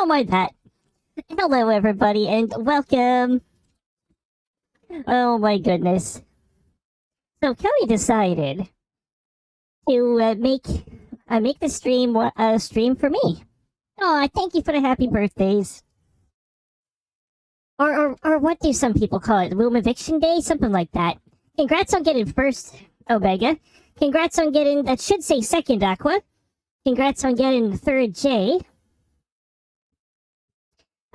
don't mind that. Hello, everybody, and welcome. Oh my goodness. So Kelly decided to make the stream a stream for me. Oh, thank you for the happy birthdays. Or what do some people call it? Womb eviction day, something like that. Congrats on getting first, Omega. Congrats on getting that should say second, Aqua. Congrats on getting third, J.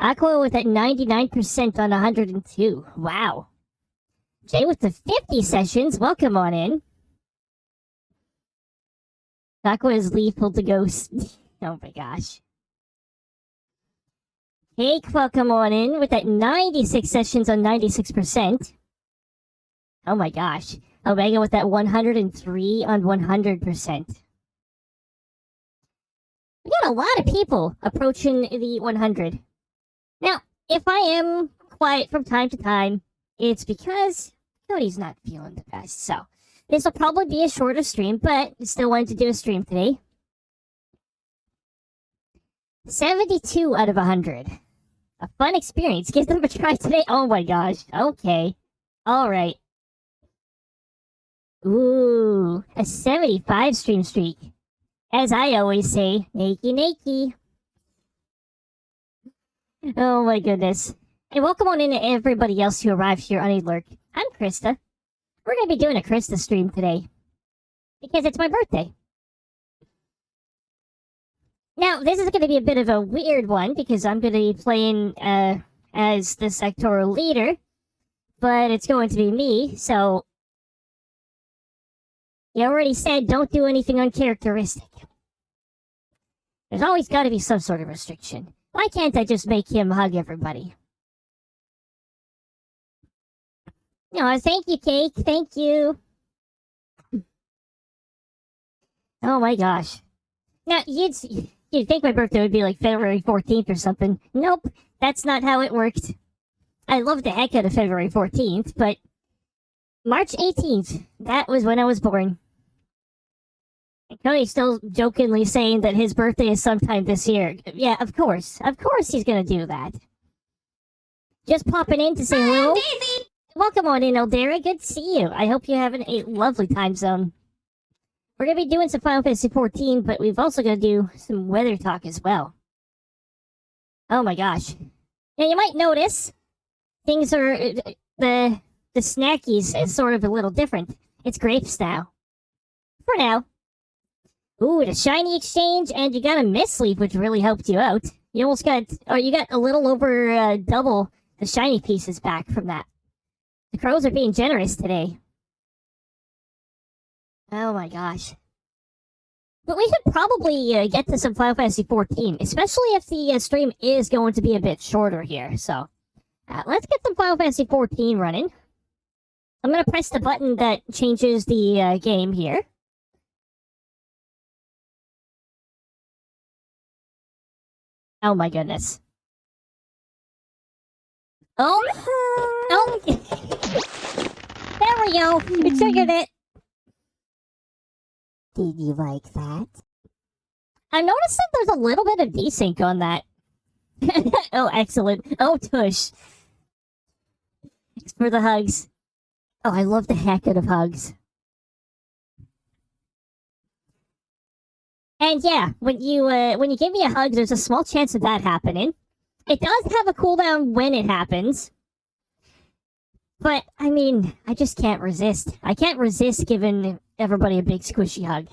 Aqua with that 99% on 102. Wow. Jay with the 50 sessions. Welcome on in. Aqua is lethal to ghost. Oh my gosh. Cake, welcome on in with that 96 sessions on 96%. Oh my gosh. Omega with that 103 on 100%. We got a lot of people approaching the 100. Now, if I am quiet from time to time, it's because Cody's not feeling the best. So, this will probably be a shorter stream, but I still wanted to do a stream today. 72 out of 100. A fun experience. Give them a try today. Oh my gosh. Okay. Alright. Ooh, a 75 stream streak. As I always say, nakey nakey. Oh my goodness. And welcome on in to everybody else who arrived here on a lurk. I'm Crysta. We're going to be doing a Crysta stream today. Because it's my birthday. Now, this is going to be a bit of a weird one because I'm going to be playing as the sectoral leader. But it's going to be me, so... You already said don't do anything uncharacteristic. There's always got to be some sort of restriction. Why can't I just make him hug everybody? Oh, thank you, Cake. Thank you. Oh my gosh. Now, you'd think my birthday would be like February 14th or something. Nope, that's not how it worked. I love the heck out of February 14th, but March 18th, that was when I was born. And Cody's still jokingly saying that his birthday is sometime this year. Yeah, of course. Of course he's gonna do that. Just popping in to say hello. Welcome on in, Eldera. Good to see you. I hope you're having a lovely time zone. We're gonna be doing some Final Fantasy 14, but we've also gonna do some weather talk as well. Oh my gosh. Now you might notice things are the snackies is sort of a little different. It's grapes now. For now. Ooh, the shiny exchange, and you got a mist leaf, which really helped you out. You almost got, or you got a little over double the shiny pieces back from that. The crows are being generous today. Oh my gosh. But we should probably get to some Final Fantasy 14, especially if the stream is going to be a bit shorter here. So, let's get some Final Fantasy 14 running. I'm going to press the button that changes the game here. Oh my goodness. Oh! There we go! We triggered it! Did you like that? I noticed that there's a little bit of desync on that. Oh, excellent. Oh, tush. Thanks for the hugs. Oh, I love the heck out of hugs. And yeah, when you give me a hug, there's a small chance of that happening. It does have a cooldown when it happens. But, I mean, I just can't resist. I can't resist giving everybody a big squishy hug.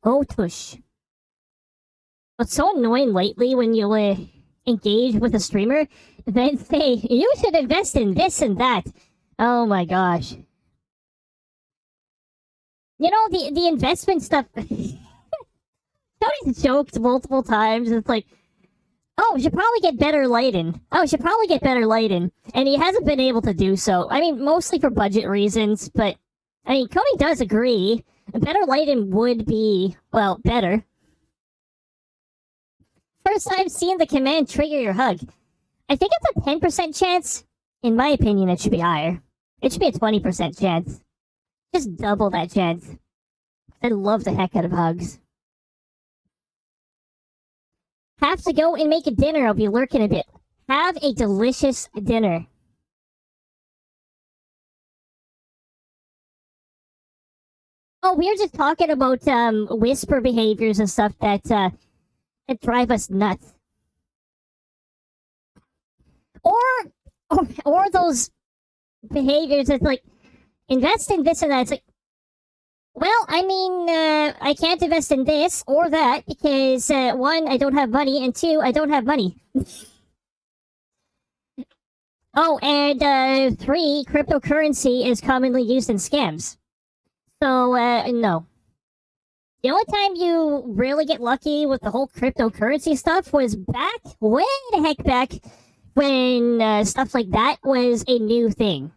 Oh, tush. What's so annoying lately when you engage with a streamer, then say, you should invest in this and that. Oh my gosh. You know, the investment stuff... Tony's joked multiple times. It's like, oh, we should probably get better lighting. Oh, we should probably get better lighting. And he hasn't been able to do so. I mean, mostly for budget reasons, but, I mean, Cody does agree. Better lighting would be, well, better. First time seeing the command trigger your hug. I think it's a 10% chance. In my opinion, it should be higher. It should be a 20% chance. Just double that chance. I love the heck out of hugs. Have to go and make a dinner. I'll be lurking a bit. Have a delicious dinner. Oh, we were just talking about whisper behaviors and stuff that drive us nuts. Or those behaviors that's like invest in this and that. It's like, well, I mean, I can't invest in this or that because one, I don't have money, and two, I don't have money. Oh, and three, cryptocurrency is commonly used in scams. So, no. The only time you really get lucky with the whole cryptocurrency stuff was back, way the heck back, when stuff like that was a new thing.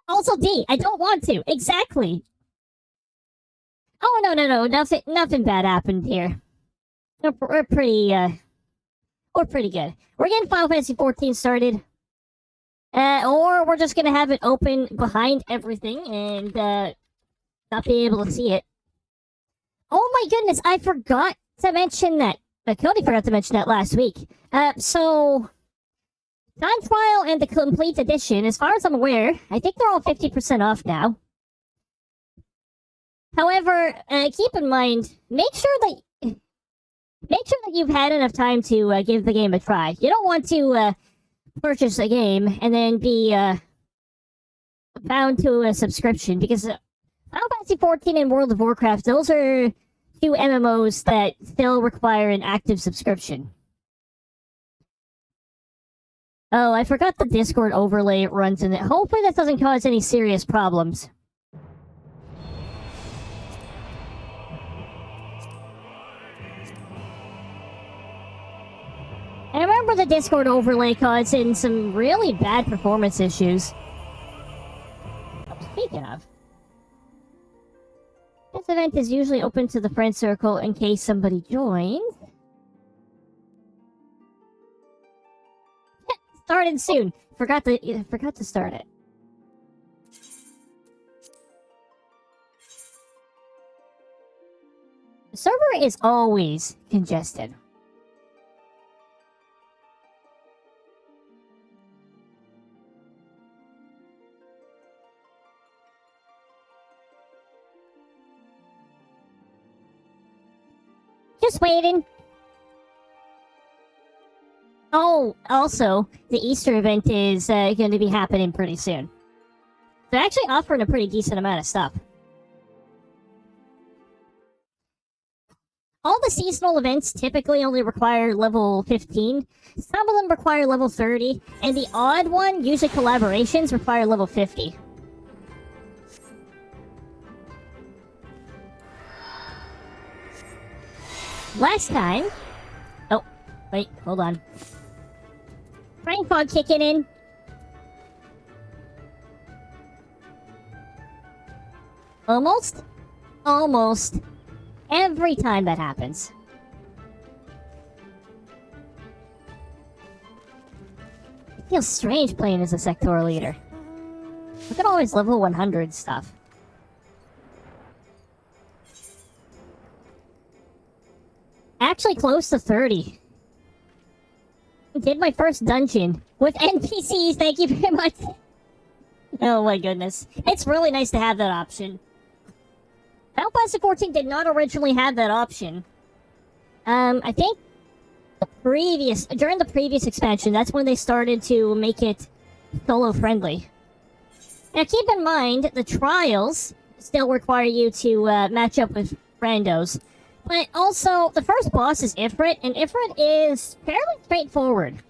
Also, D, I don't want to. Exactly. Oh, no. Nothing bad happened here. We're pretty good. We're getting Final Fantasy 14 started. Or we're just gonna have it open behind everything and, not be able to see it. Oh my goodness, I forgot to mention that. Cody forgot to mention that last week. So, Time Trial and the Complete Edition, as far as I'm aware, I think they're all 50% off now. However, keep in mind, make sure that you've had enough time to give the game a try. You don't want to purchase a game and then be bound to a subscription, because Final Fantasy 14 and World of Warcraft, those are two MMOs that still require an active subscription. Oh, I forgot the Discord overlay runs in it. Hopefully that doesn't cause any serious problems. I remember the Discord overlay causing some really bad performance issues. Oh, speaking of, this event is usually open to the friend circle in case somebody joins. Started soon. Forgot to start it. The server is always congested. Just waiting. Oh, also, the Easter event is going to be happening pretty soon. They're actually offering a pretty decent amount of stuff. All the seasonal events typically only require level 15. Some of them require level 30. And the odd one, usually collaborations, require level 50. Last time... Oh, wait, hold on. Brain fog kicking in. Almost every time that happens. It feels strange playing as a sectoral leader. Look at all his level 100 stuff. Actually close to 30. Did my first dungeon with NPCs, thank you very much. Oh my goodness. It's really nice to have that option. Final Fantasy 14 did not originally have that option. I think during the previous expansion, that's when they started to make it solo friendly. Now keep in mind, the trials still require you to match up with randos. But also, the first boss is Ifrit, and Ifrit is fairly straightforward.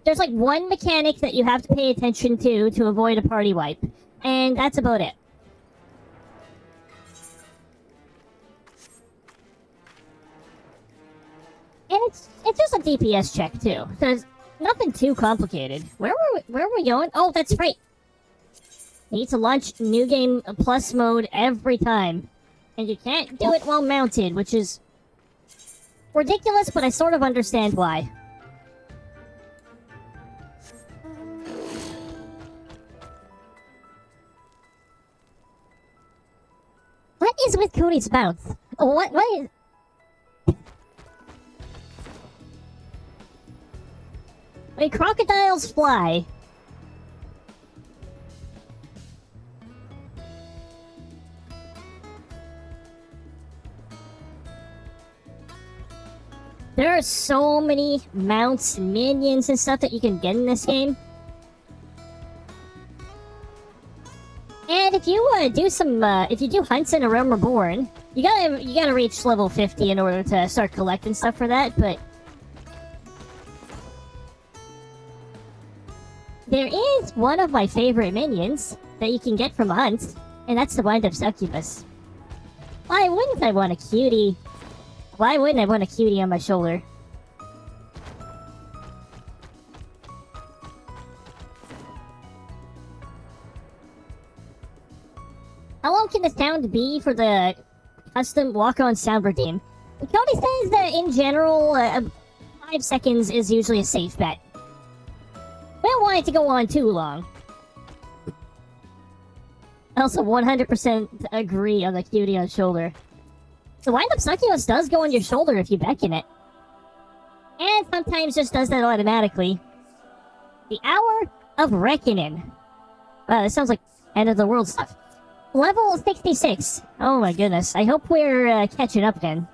There's like one mechanic that you have to pay attention to avoid a party wipe. And that's about it. And it's just a DPS check, too. So it's nothing too complicated. Where were we going? Oh, that's right. You need to launch New Game Plus mode every time. And you can't do it while mounted, which is ridiculous, but I sort of understand why. What is with Cody's mouth? What is... Wait, crocodiles fly. There are so many mounts and minions and stuff that you can get in this game. And if you do some, if you do hunts in a Realm Reborn, you gotta reach level 50 in order to start collecting stuff for that, but... There is one of my favorite minions that you can get from a hunt, and that's the Wind-Up Succubus. Why wouldn't I want a cutie? Why wouldn't I want a cutie on my shoulder? How long can the sound be for the custom walk-on sound redeem? Cody says that in general, 5 seconds is usually a safe bet. We don't want it to go on too long. I also 100% agree on the cutie on shoulder. The Wind-Up Succubus does go on your shoulder if you beckon it. And sometimes just does that automatically. The Hour of Reckoning. Wow, this sounds like end of the world stuff. Level 66. Oh my goodness. I hope we're catching up then.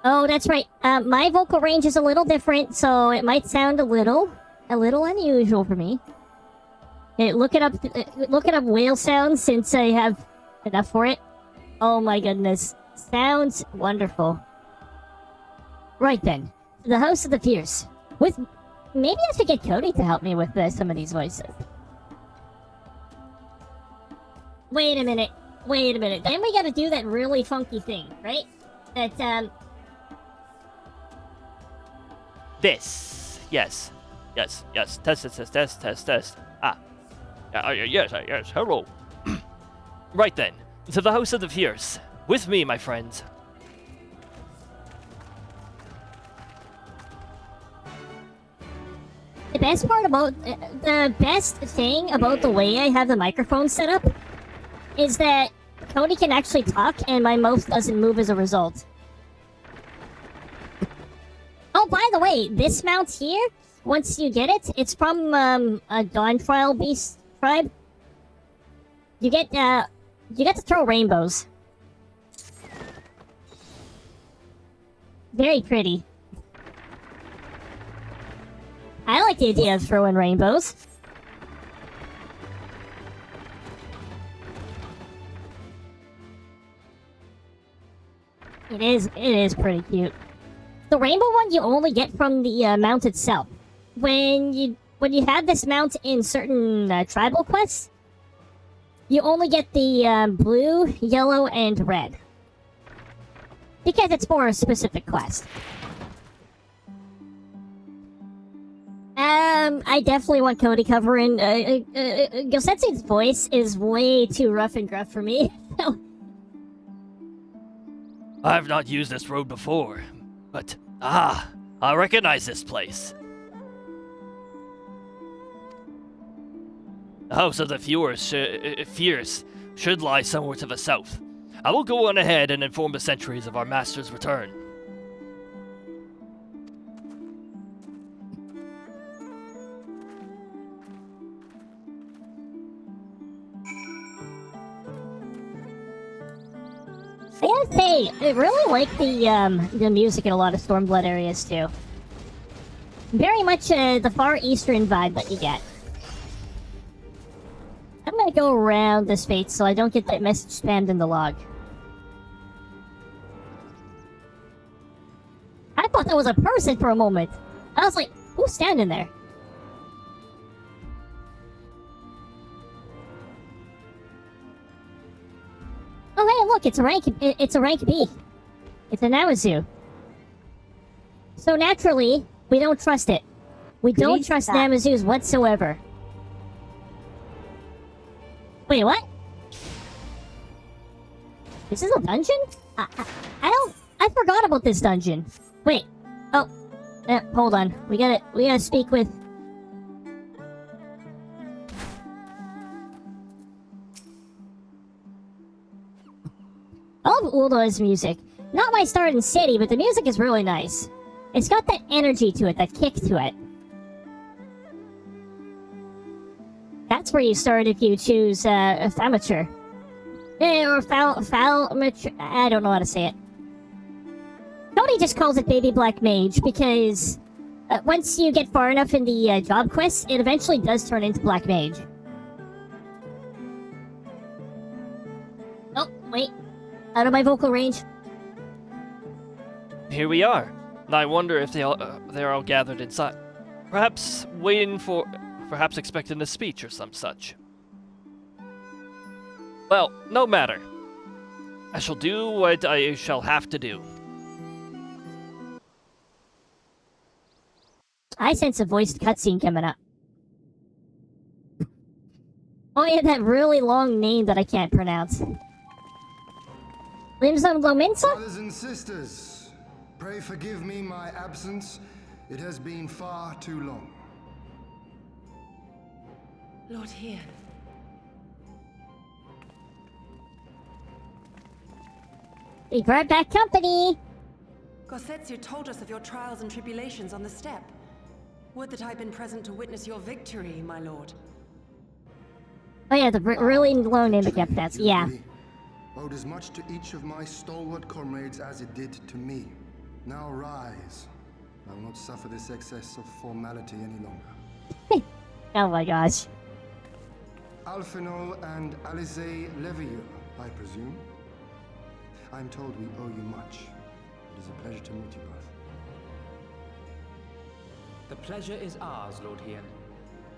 Oh, that's right. My vocal range is a little different, so it might sound a little unusual for me. Hey, look it up whale sounds since I have enough for it. Oh my goodness. Sounds wonderful. Right then. The House of the Fierce. Maybe I should get Cody to help me with some of these voices. Wait a minute. Then we gotta do that really funky thing, right? That, This. Yes. Test. Ah. Yes, hello. Right then. To the House of the Fierce. With me, my friends. The best thing about the way I have the microphone set up is that Cody can actually talk and my mouth doesn't move as a result. Oh, by the way, this mount here, once you get it, it's from a Dawnfile Beast tribe. You get to throw rainbows. Very pretty. I like the idea of throwing rainbows. It is pretty cute. The rainbow one you only get from the mount itself. When you have this mount in certain tribal quests, you only get the blue, yellow, and red. Because it's for a specific quest. I definitely want Cody covering. Gosetsu's voice is way too rough and gruff for me. I've not used this road before, but I recognize this place. The House of the Fierce should lie somewhere to the south. I will go on ahead and inform the sentries of our master's return. I gotta say, I really like the music in a lot of Stormblood areas too. Very much the far eastern vibe that you get. I'm gonna go around this fate so I don't get that message spammed in the log. I thought that was a person for a moment. I was like, who's standing there? Oh hey, look, it's a rank B. It's a Namazu. So naturally, we don't trust it. We don't trust Namazus whatsoever. Wait, what? This is a dungeon? I forgot about this dungeon. Wait. Oh. Hold on. We gotta speak with... I love Uldo's music. Not my start in city, but the music is really nice. It's got that energy to it, that kick to it. That's where you start if you choose a Thaumaturge. Or Thaumaturge. I don't know how to say it. Tony just calls it Baby Black Mage because once you get far enough in the job quest, it eventually does turn into Black Mage. Oh, wait. Out of my vocal range. Here we are. I wonder if they're all gathered inside. Perhaps expecting a speech or some such. Well, no matter. I shall do what I shall have to do. I sense a voiced cutscene coming up. Oh yeah, that really long name that I can't pronounce. Limson Lominsa? Brothers and sisters, pray forgive me my absence. It has been far too long. Lord here. We brought back company! Gosetsu told us of your trials and tribulations on the steppe. Would that I'd been present to witness your victory, my lord. Oh yeah, the really low name I can't pronounce. Yeah. Owed as much to each of my stalwart comrades as it did to me. Now rise. I will not suffer this excess of formality any longer. Oh my gosh. Alphino and Alize Levieux, I presume. I'm told we owe you much. It is a pleasure to meet you both. The pleasure is ours, Lord Hien.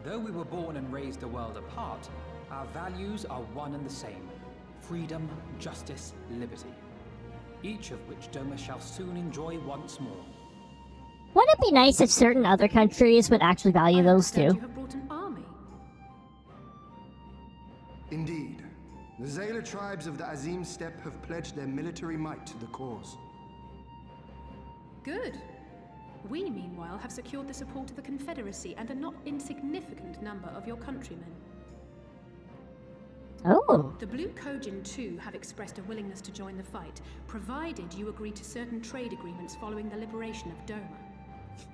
Though we were born and raised a world apart, our values are one and the same. Freedom, justice, liberty. Each of which Doma shall soon enjoy once more. Wouldn't it be nice if certain other countries would actually value those two? You have brought an army. Indeed. The Zayla tribes of the Azim Steppe have pledged their military might to the cause. Good. We, meanwhile, have secured the support of the Confederacy and a not insignificant number of your countrymen. Oh. The Blue Kojin, too, have expressed a willingness to join the fight, provided you agree to certain trade agreements following the liberation of Doma.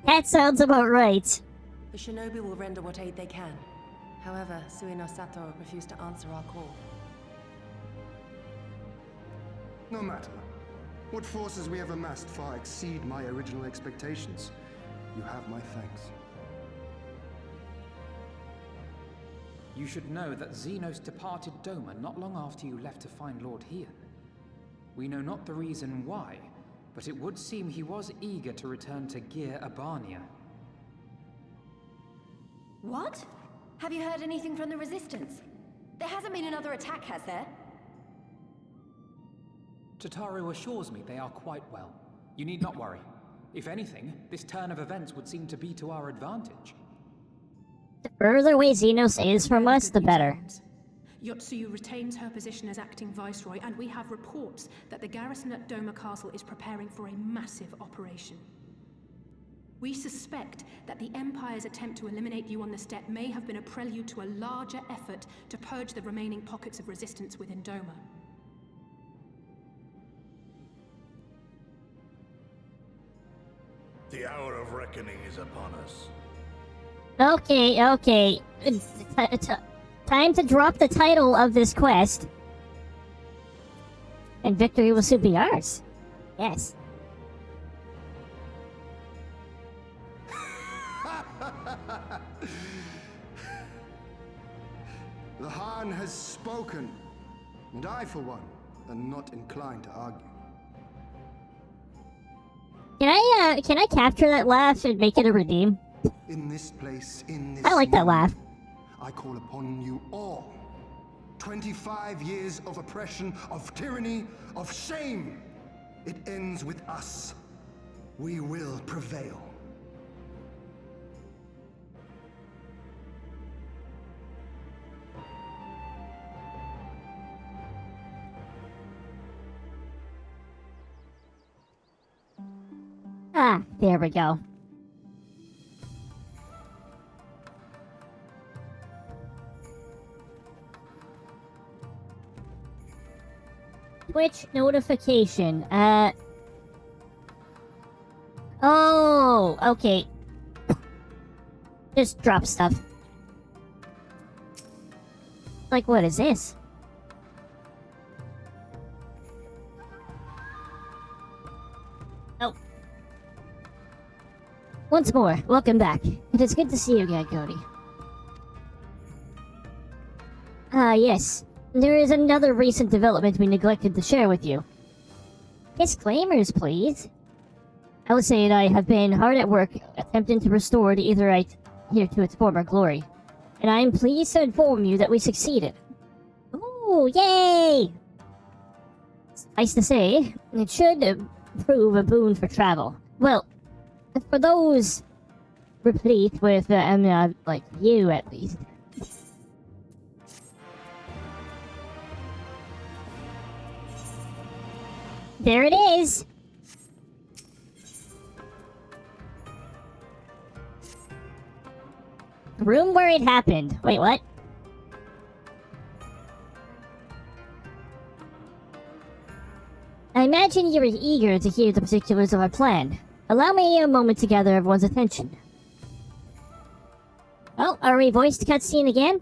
That sounds about right. The shinobi will render what aid they can. However, Suino Sato refused to answer our call. No matter. What forces we have amassed far exceed my original expectations. You have my thanks. You should know that Xenos departed Doma not long after you left to find Lord Hien. We know not the reason why, but it would seem he was eager to return to Gir Abania. What? Have you heard anything from the Resistance? There hasn't been another attack, has there? Tataru assures me they are quite well. You need not worry. If anything, this turn of events would seem to be to our advantage. The further away Xenos is from us, the better. Yotsuyu retains her position as acting viceroy, and we have reports that the garrison at Doma Castle is preparing for a massive operation. We suspect that the Empire's attempt to eliminate you on the steppe may have been a prelude to a larger effort to purge the remaining pockets of resistance within Doma. The hour of reckoning is upon us. Okay. Time to drop the title of this quest. And victory will soon be ours. Yes. The Han has spoken, and I, for one, am not inclined to argue. Can I capture that laugh and make it a redeem? In this place, in this I like that moment, laugh. I call upon you all. 25 years of oppression, of tyranny, of shame. It ends with us. We will prevail. Ah, there we go. Twitch notification. Oh, Oh, okay. Just drop stuff. Like, what is this? Oh. Once more, welcome back. It is good to see you again, Cody. Ah, yes. There is another recent development we neglected to share with you. Disclaimers, please. I would say that I have been hard at work attempting to restore the Aetherite here to its former glory. And I am pleased to inform you that we succeeded. Ooh, yay! Nice to say, it should prove a boon for travel. Well, for those replete with, like you at least. There it is! Room where it happened. Wait, what? I imagine you are eager to hear the particulars of our plan. Allow me a moment to gather everyone's attention. Oh, are we voiced cutscene again?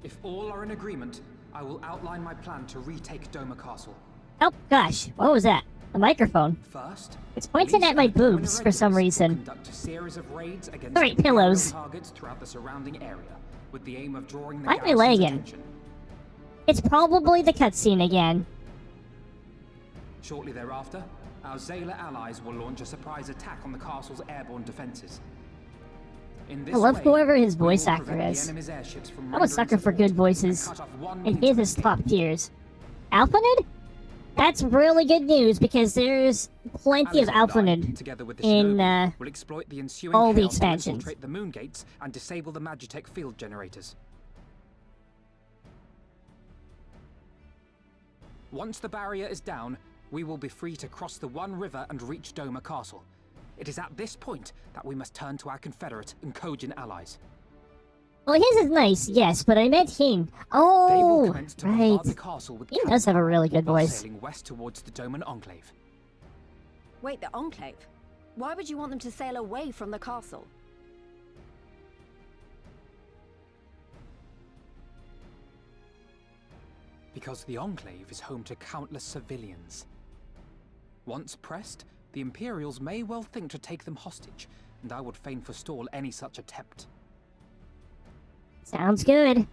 If all are in agreement, I will outline my plan to retake Doma Castle. Oh, gosh. What was that? A microphone. First, It's pointing at my boobs for some reason. Conduct a series of raids against Sorry, pillows. targets throughout the surrounding area, with the aim of drawing the Why am I garrison's lagging? attention. It's probably the cutscene again. Shortly thereafter, our Zayla allies will launch a surprise attack on the castle's airborne defenses. In this I love way, whoever his we will voice actor prevent the is. enemy's airships from I'm a sucker rendering for good support voices. and cut off one And means his of is escape. top tiers. Alphanid? That's really good news because there's plenty of Allies and I, Alphanid together with the in Shinobi, will exploit the ensuing all the chaos to expansions. infiltrate the moon gates and disable the Magitech field generators. Once the barrier is down, we will be free to cross the One River and reach Doma Castle. It is at this point that we must turn to our Confederate and Kojin allies. Well, his is nice, yes, but I meant him. They will Oh, commence to right. bombard the castle with He does have a really good while voice. sailing west towards the Doman Enclave. Wait, the Enclave? Why would you want them to sail away from the castle? Because the Enclave is home to countless civilians. Once pressed, the Imperials may well think to take them hostage, and I would fain forestall any such attempt. Sounds good.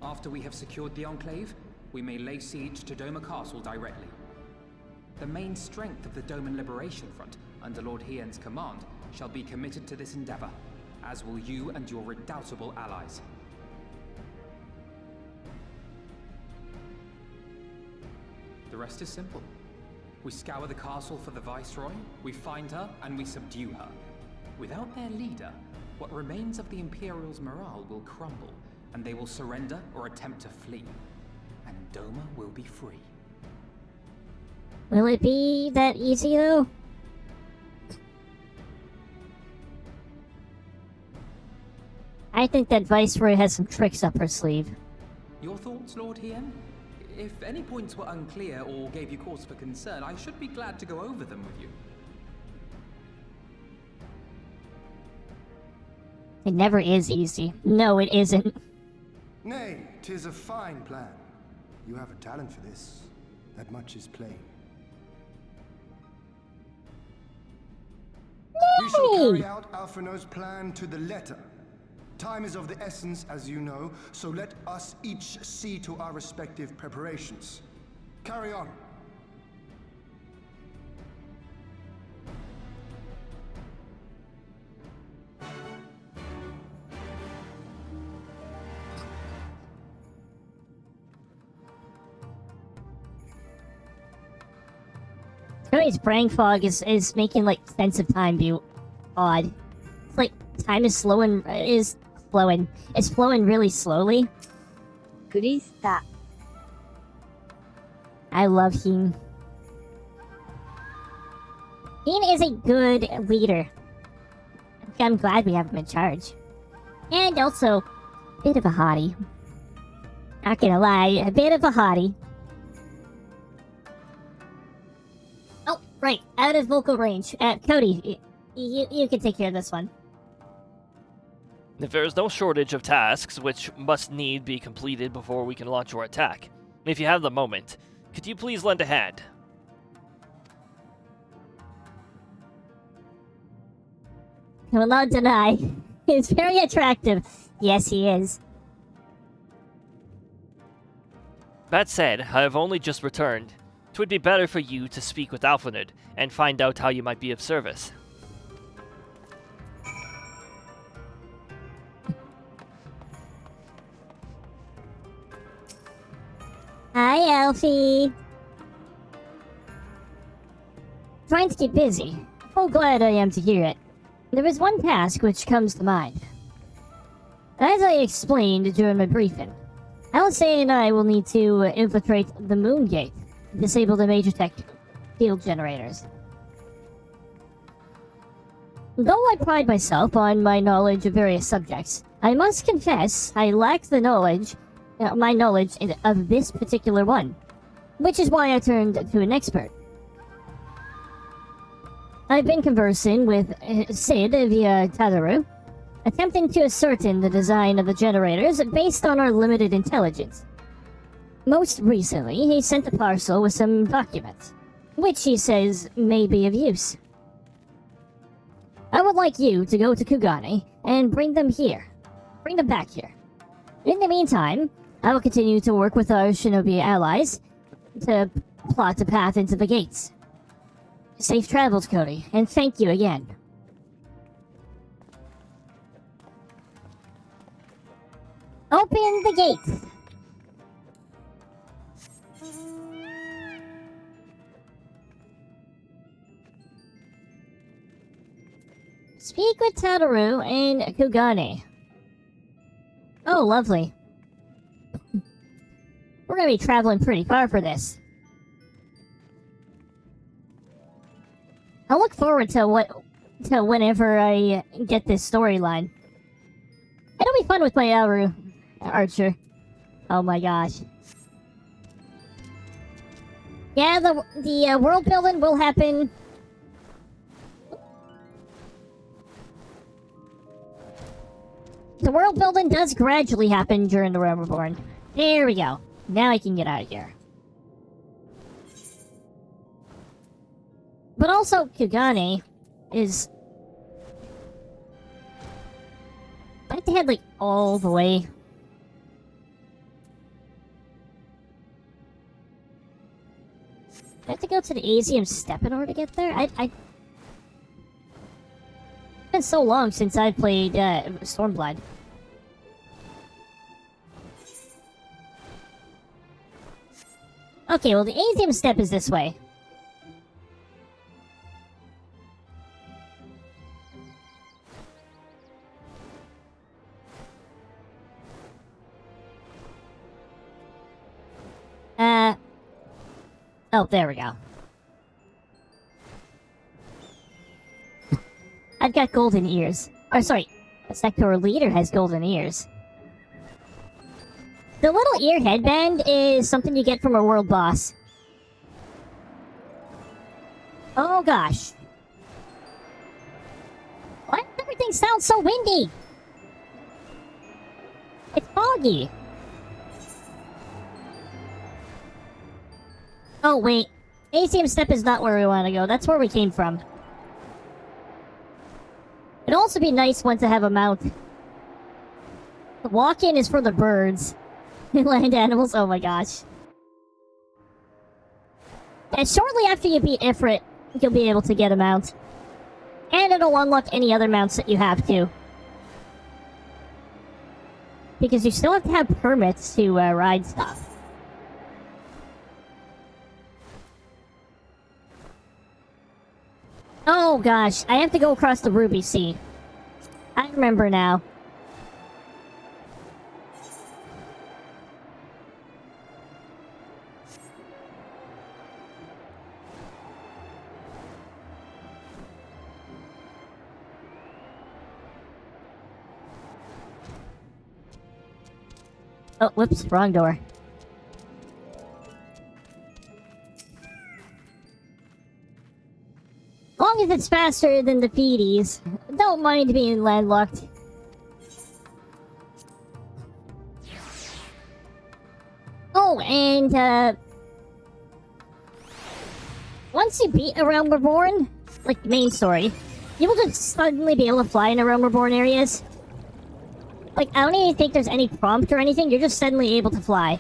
After we have secured the Enclave, we may lay siege to Doma Castle directly. The main strength of the Doman Liberation Front, under Lord Hien's command, shall be committed to this endeavor, as will you and your redoubtable allies. The rest is simple. We scour the castle for the Viceroy, we find her, and we subdue her. Without their leader, what remains of the Imperials' morale will crumble, and they will surrender or attempt to flee. And Doma will be free. Will it be that easy, though? I think that Viceroy has some tricks up her sleeve. Your thoughts, Lord Hien? If any points were unclear or gave you cause for concern, I should be glad to go over them with you. It never is easy. No, it isn't. Nay, 'tis a fine plan. You have a talent for this. That much is plain. We shall carry out Alphino's plan to the letter. Time is of the essence, as you know, so let us each see to our respective preparations. Carry on. Cody's brain fog is making like sense of time be odd. It's like time is flowing. It's flowing really slowly. Crysta. I love Heen. Heen is a good leader. I'm glad we have him in charge. And also, a bit of a hottie. Not gonna lie, a bit of a hottie. Oh, right, out of vocal range. Cody, you can take care of this one. If there is no shortage of tasks which must need be completed before we can launch our attack, if you have the moment, could you please lend a hand? I will not deny. He's very attractive. Yes, he is. That said, I have only just returned. It would be better for you to speak with Alphanid and find out how you might be of service. Hi, Alfie. Trying to keep busy. Oh, glad I am to hear it. There is one task which comes to mind. As I explained during my briefing, Alisei and I will need to infiltrate the Moon Gate, disable the major tech field generators. Though I pride myself on my knowledge of various subjects, I must confess I lack the knowledge of this particular one, which is why I turned to an expert. I've been conversing with Sid via Tadaru, attempting to ascertain the design of the generators based on our limited intelligence. Most recently, he sent a parcel with some documents, which he says may be of use. I would like you to go to Kugane and bring them back here. In the meantime, I will continue to work with our shinobi allies to plot a path into the gates. Safe travels, Cody, and thank you again. Open the gates! Speak with Tadaru and Kugane. Oh, lovely. We're gonna be traveling pretty far for this. I'll look forward to whenever I get this storyline. It'll be fun with my Archer. Oh my gosh. Yeah, the world building will happen. The world building does gradually happen during the Realm Reborn. There we go. Now I can get out of here. But also, Kugane is... I have to head, like, all the way. I have to go to the Asium Step in order to get there? It's been so long since I played Stormblood. Okay, well, the Asium Step is this way. Oh, there we go. I've got golden ears. Or, sorry, the sectoral leader has golden ears. The little ear headband is something you get from a world boss. Oh, gosh. Why does everything sound so windy? It's foggy. Oh, wait. ACM Step is not where we want to go. That's where we came from. It'd also be nice once to have a mount. The walk-in is for the birds. Land animals, oh my gosh. And shortly after you beat Ifrit, you'll be able to get a mount. And it'll unlock any other mounts that you have to. Because you still have to have permits to ride stuff. Oh gosh, I have to go across the Ruby Sea. I remember now. Oh, whoops, wrong door. As long as it's faster than the PDs, don't mind being landlocked. Oh, and, once you beat a Realm Reborn, like the main story, you will just suddenly be able to fly in a Realm Reborn areas. Like, I don't even think there's any prompt or anything, you're just suddenly able to fly.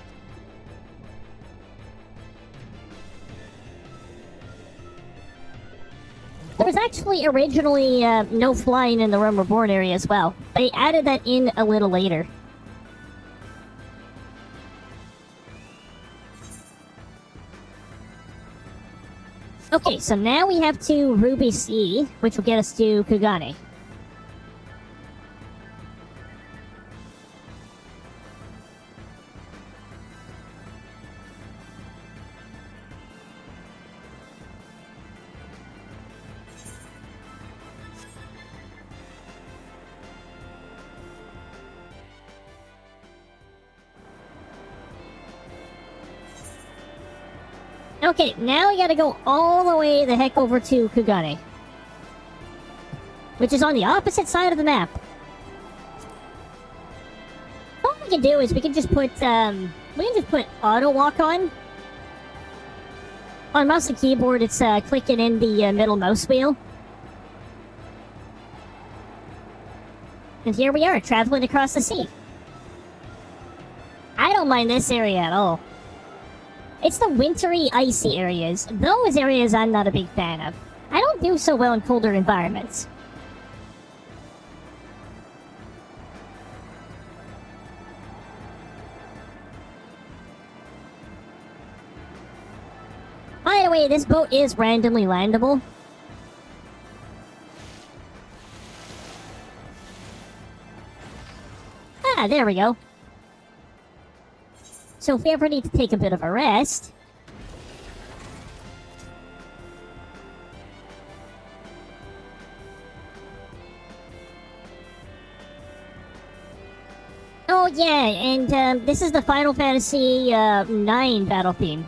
There was actually originally no flying in the Realm Reborn area as well. They added that in a little later. Okay, so now we have to Ruby Sea, which will get us to Kugane. Okay, now we gotta go all the way the heck over to Kugane. Which is on the opposite side of the map. All we can do is we can just put, auto walk on. On mouse and keyboard, it's, clicking in the middle mouse wheel. And here we are, traveling across the sea. I don't mind this area at all. It's the wintry, icy areas. Those areas I'm not a big fan of. I don't do so well in colder environments. By the way, this boat is randomly landable. Ah, there we go. So if we ever need to take a bit of a rest... Oh yeah, and this is the Final Fantasy 9 battle theme.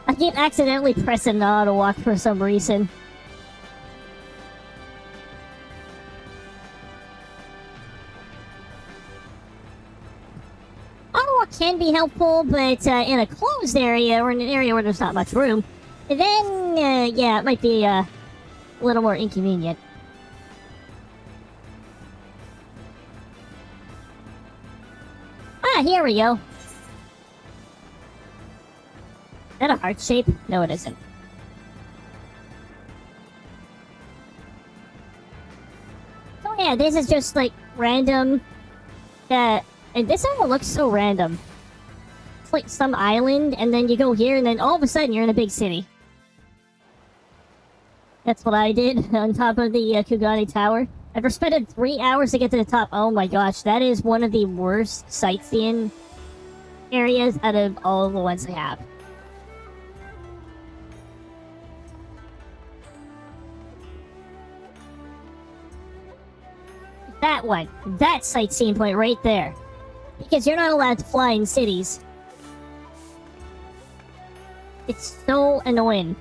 I keep accidentally pressing auto walk for some reason. Can be helpful, but in a closed area or in an area where there's not much room, then yeah, it might be a little more inconvenient. Ah, here we go. Is that a heart shape? No, it isn't. So yeah, this is just like random. And this area looks so random. It's like some island, and then you go here, and then all of a sudden you're in a big city. That's what I did on top of the Kugane Tower. I've spent 3 hours to get to the top. Oh my gosh, that is one of the worst sightseeing areas out of all of the ones I have. That one. That sightseeing point right there. Because you're not allowed to fly in cities. It's so annoying.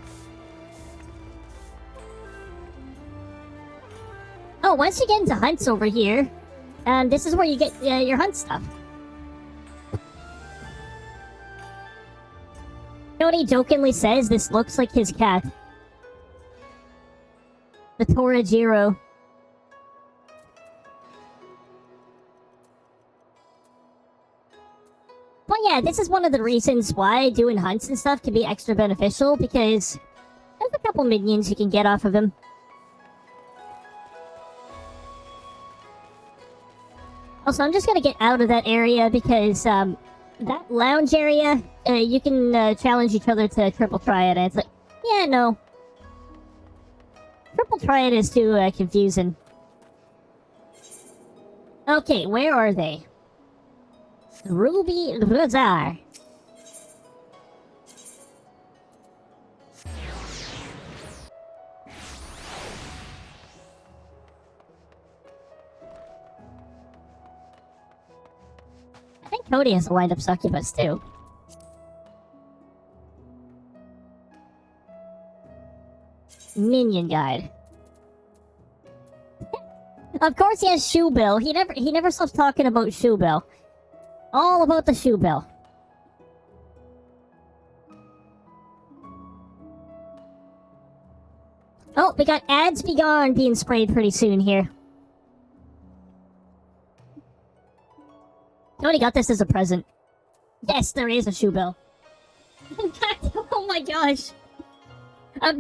Oh, once you get into hunts over here, this is where you get your hunt stuff. Tony jokingly says this looks like his cat. The Torajiro. But yeah, this is one of the reasons why doing hunts and stuff can be extra beneficial, because there's a couple minions you can get off of him. Also, I'm just gonna get out of that area because, that lounge area, you can, challenge each other to triple triad, and it's like, yeah, no. Triple triad is too, confusing. Okay, where are they? Ruby Bazaar. Cody has a wind-up succubus, too. Minion guide. Of course he has shoe bill. He never stops talking about shoe bill. All about the shoe bill. Oh, we got ads be gone being sprayed pretty soon here. Tony got this as a present. Yes, there is a shoe bill. In fact, oh my gosh.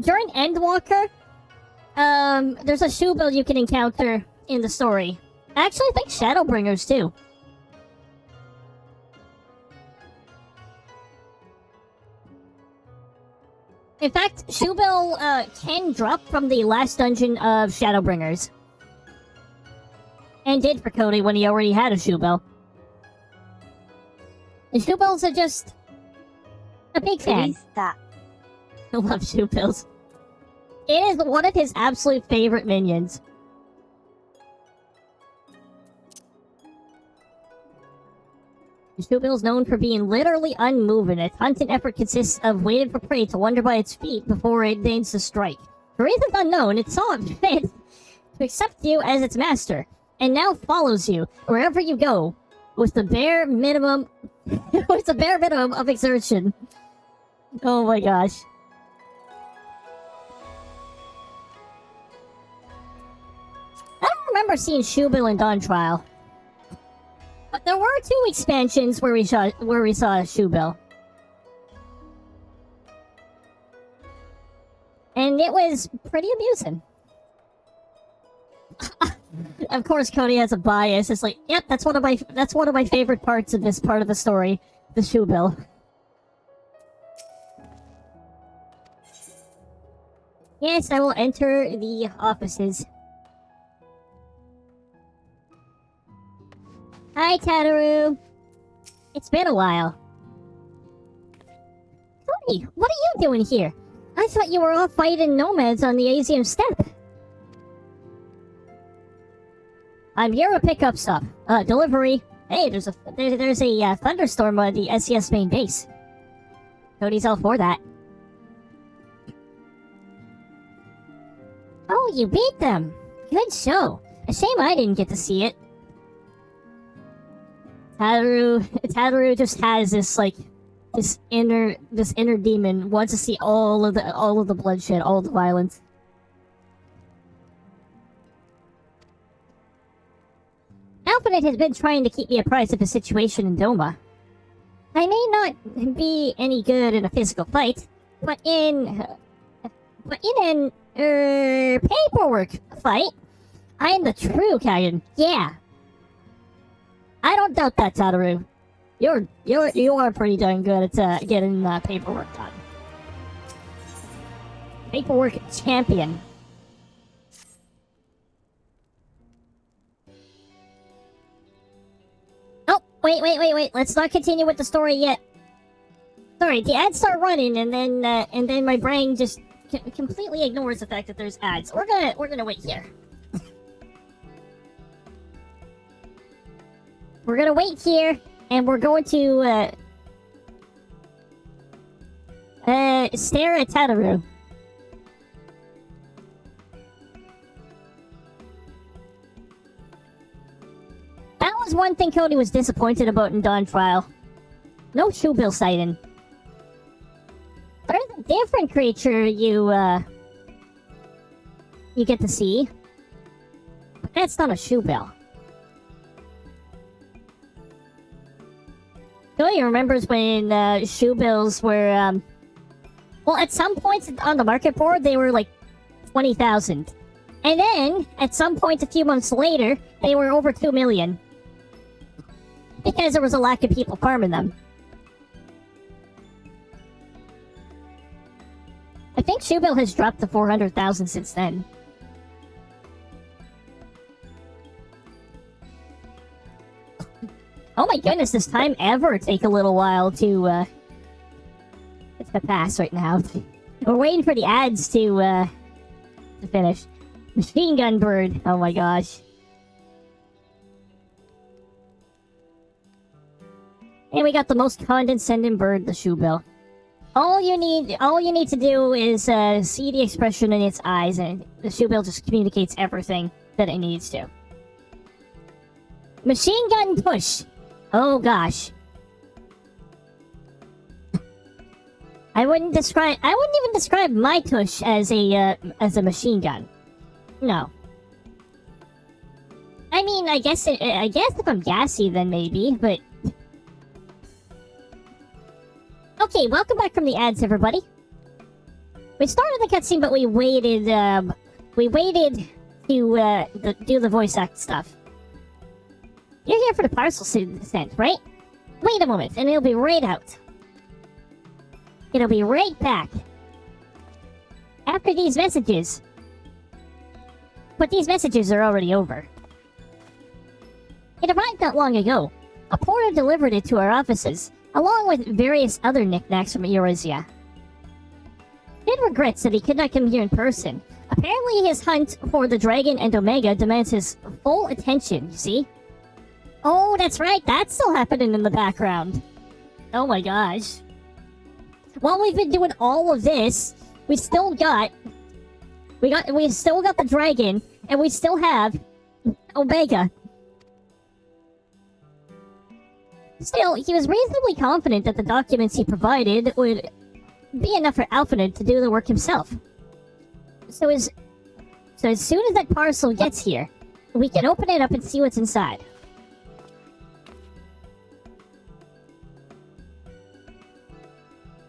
During Endwalker, there's a shoe bill you can encounter in the story. Actually, I think Shadowbringers too. In fact, shoe bill can drop from the last dungeon of Shadowbringers. And did for Cody when he already had a shoe bill. The shoe bills are just a big fan. Crysta. I love shoe bills. It is one of his absolute favorite minions. The shoe bill is known for being literally unmoving. Its hunting effort consists of waiting for prey to wander by its feet before it deigns to strike. For reasons unknown, it saw it fit to accept you as its master, and now follows you wherever you go, with the bare minimum of exertion. Oh my gosh. I don't remember seeing Shubil in Dawn Trial. But there were 2 expansions where we saw Shubil. And it was pretty amusing. Of course, Cody has a bias. It's like, yep, that's one of my favorite parts of this part of the story, the Shubil. Yes, I will enter the offices. Hi, Tataru. It's been a while. Tony, what are you doing here? I thought you were off fighting nomads on the Asium steppe. I'm here to pick up stuff. Delivery. Hey, there's a thunderstorm on the SES main base. Cody's all for that. Oh, you beat them. Good show. A shame I didn't get to see it. Tataru just has this inner demon, wants to see all of the bloodshed, all the violence. Alphabet has been trying to keep me apprised of the situation in Doma. I may not be any good in a physical fight, but in an paperwork fight, I am the true Kagan. Yeah. I don't doubt that, Tataru. You are pretty darn good at getting paperwork done. Paperwork champion. Oh, wait. Let's not continue with the story yet. Sorry, the ads start running, and then my brain just completely ignores the fact that there's ads. We're gonna wait here. We're gonna wait here, and we're going to stare at Tataru. That was one thing Cody was disappointed about in Dawn Trial. No Shubil sighting. There's a different creature you get to see. But that's not a Shubil. Cody remembers when Shubils were, well, at some point on the market board, they were like 20,000. And then, at some point a few months later, they were over 2 million. Because there was a lack of people farming them. I think Shubil has dropped to 400,000 since then. Oh my goodness, does time ever take a little while to pass right now? We're waiting for the ads to finish. Machine Gun Bird, oh my gosh. And we got the most condescending bird, the shoebill. All you need to do is see the expression in its eyes, and the shoebill just communicates everything that it needs to. Machine gun push. Oh gosh. I wouldn't even describe my tush as a machine gun. No. I mean, I guess if I'm gassy, then maybe, but... Okay, welcome back from the ads, everybody. We started the cutscene, but we waited to do the voice act stuff. You're here for the parcel sent, right? Wait a moment, and it'll be right out. It'll be right back. After these messages. But these messages are already over. It arrived not long ago. A porter delivered it to our offices, along with various other knickknacks from Eurasia. Sid regrets that he could not come here in person. Apparently his hunt for the dragon and Omega demands his full attention, you see? Oh, that's right, that's still happening in the background. Oh my gosh. While we've been doing all of this, we still got the dragon, and we still have Omega. Still, he was reasonably confident that the documents he provided would be enough for Alphanid to do the work himself. So as soon as that parcel gets here, we can open it up and see what's inside.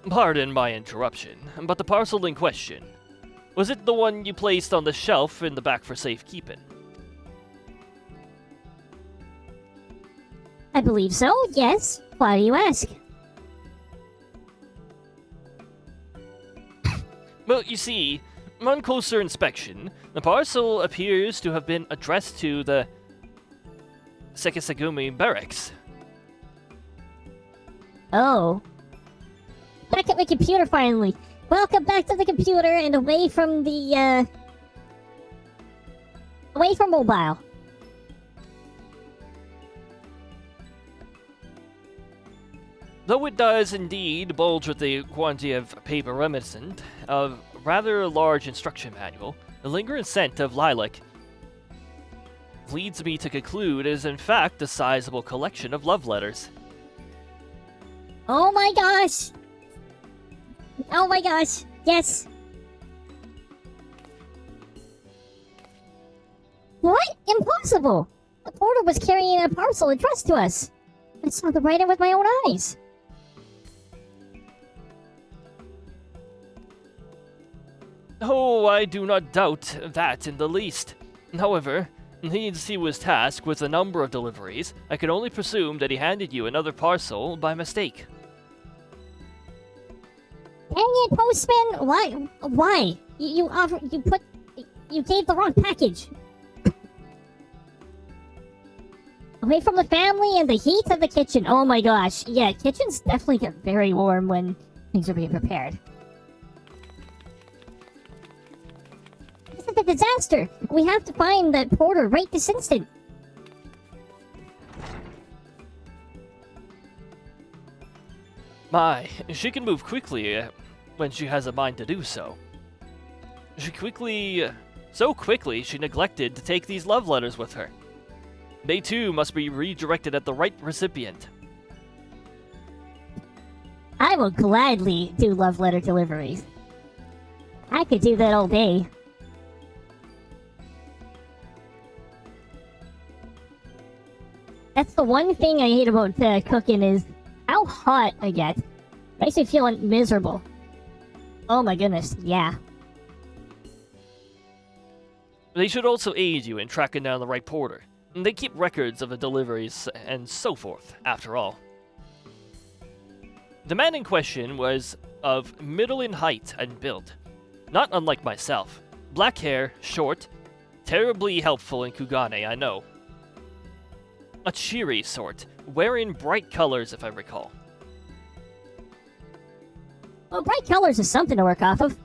Pardon my interruption, but the parcel in question, was it the one you placed on the shelf in the back for safekeeping? I believe so, yes. Why do you ask? Well, you see, on closer inspection, the parcel appears to have been addressed to the Sekisagumi barracks. Oh. Back at my computer finally. Welcome back to the computer and away from the, away from mobile. Though it does indeed bulge with the quantity of paper reminiscent of a rather large instruction manual, the lingering scent of lilac leads me to conclude it is in fact a sizable collection of love letters. Oh my gosh! Oh my gosh, yes! What? Impossible! The porter was carrying a parcel addressed to us. I saw the writing with my own eyes. Oh, I do not doubt that in the least. However, since he was tasked with a number of deliveries, I can only presume that he handed you another parcel by mistake. Dang it, postman! Why? You gave the wrong package. Away from the family and the heat of the kitchen. Oh my gosh. Yeah, kitchens definitely get very warm when things are being prepared. This is a disaster. We have to find that porter right this instant. My, she can move quickly when she has a mind to do so. So quickly she neglected to take these love letters with her. They too must be redirected at the right recipient. I will gladly do love letter deliveries. I could do that all day. That's the one thing I hate about cooking is how hot I get. Makes me feel miserable. Oh my goodness, yeah. They should also aid you in tracking down the right porter. They keep records of the deliveries and so forth, after all. The man in question was of middle in height and build. Not unlike myself. Black hair, short, terribly helpful in Kugane, I know. A cheery sort, wearing bright colors if I recall. Well, bright colors is something to work off of.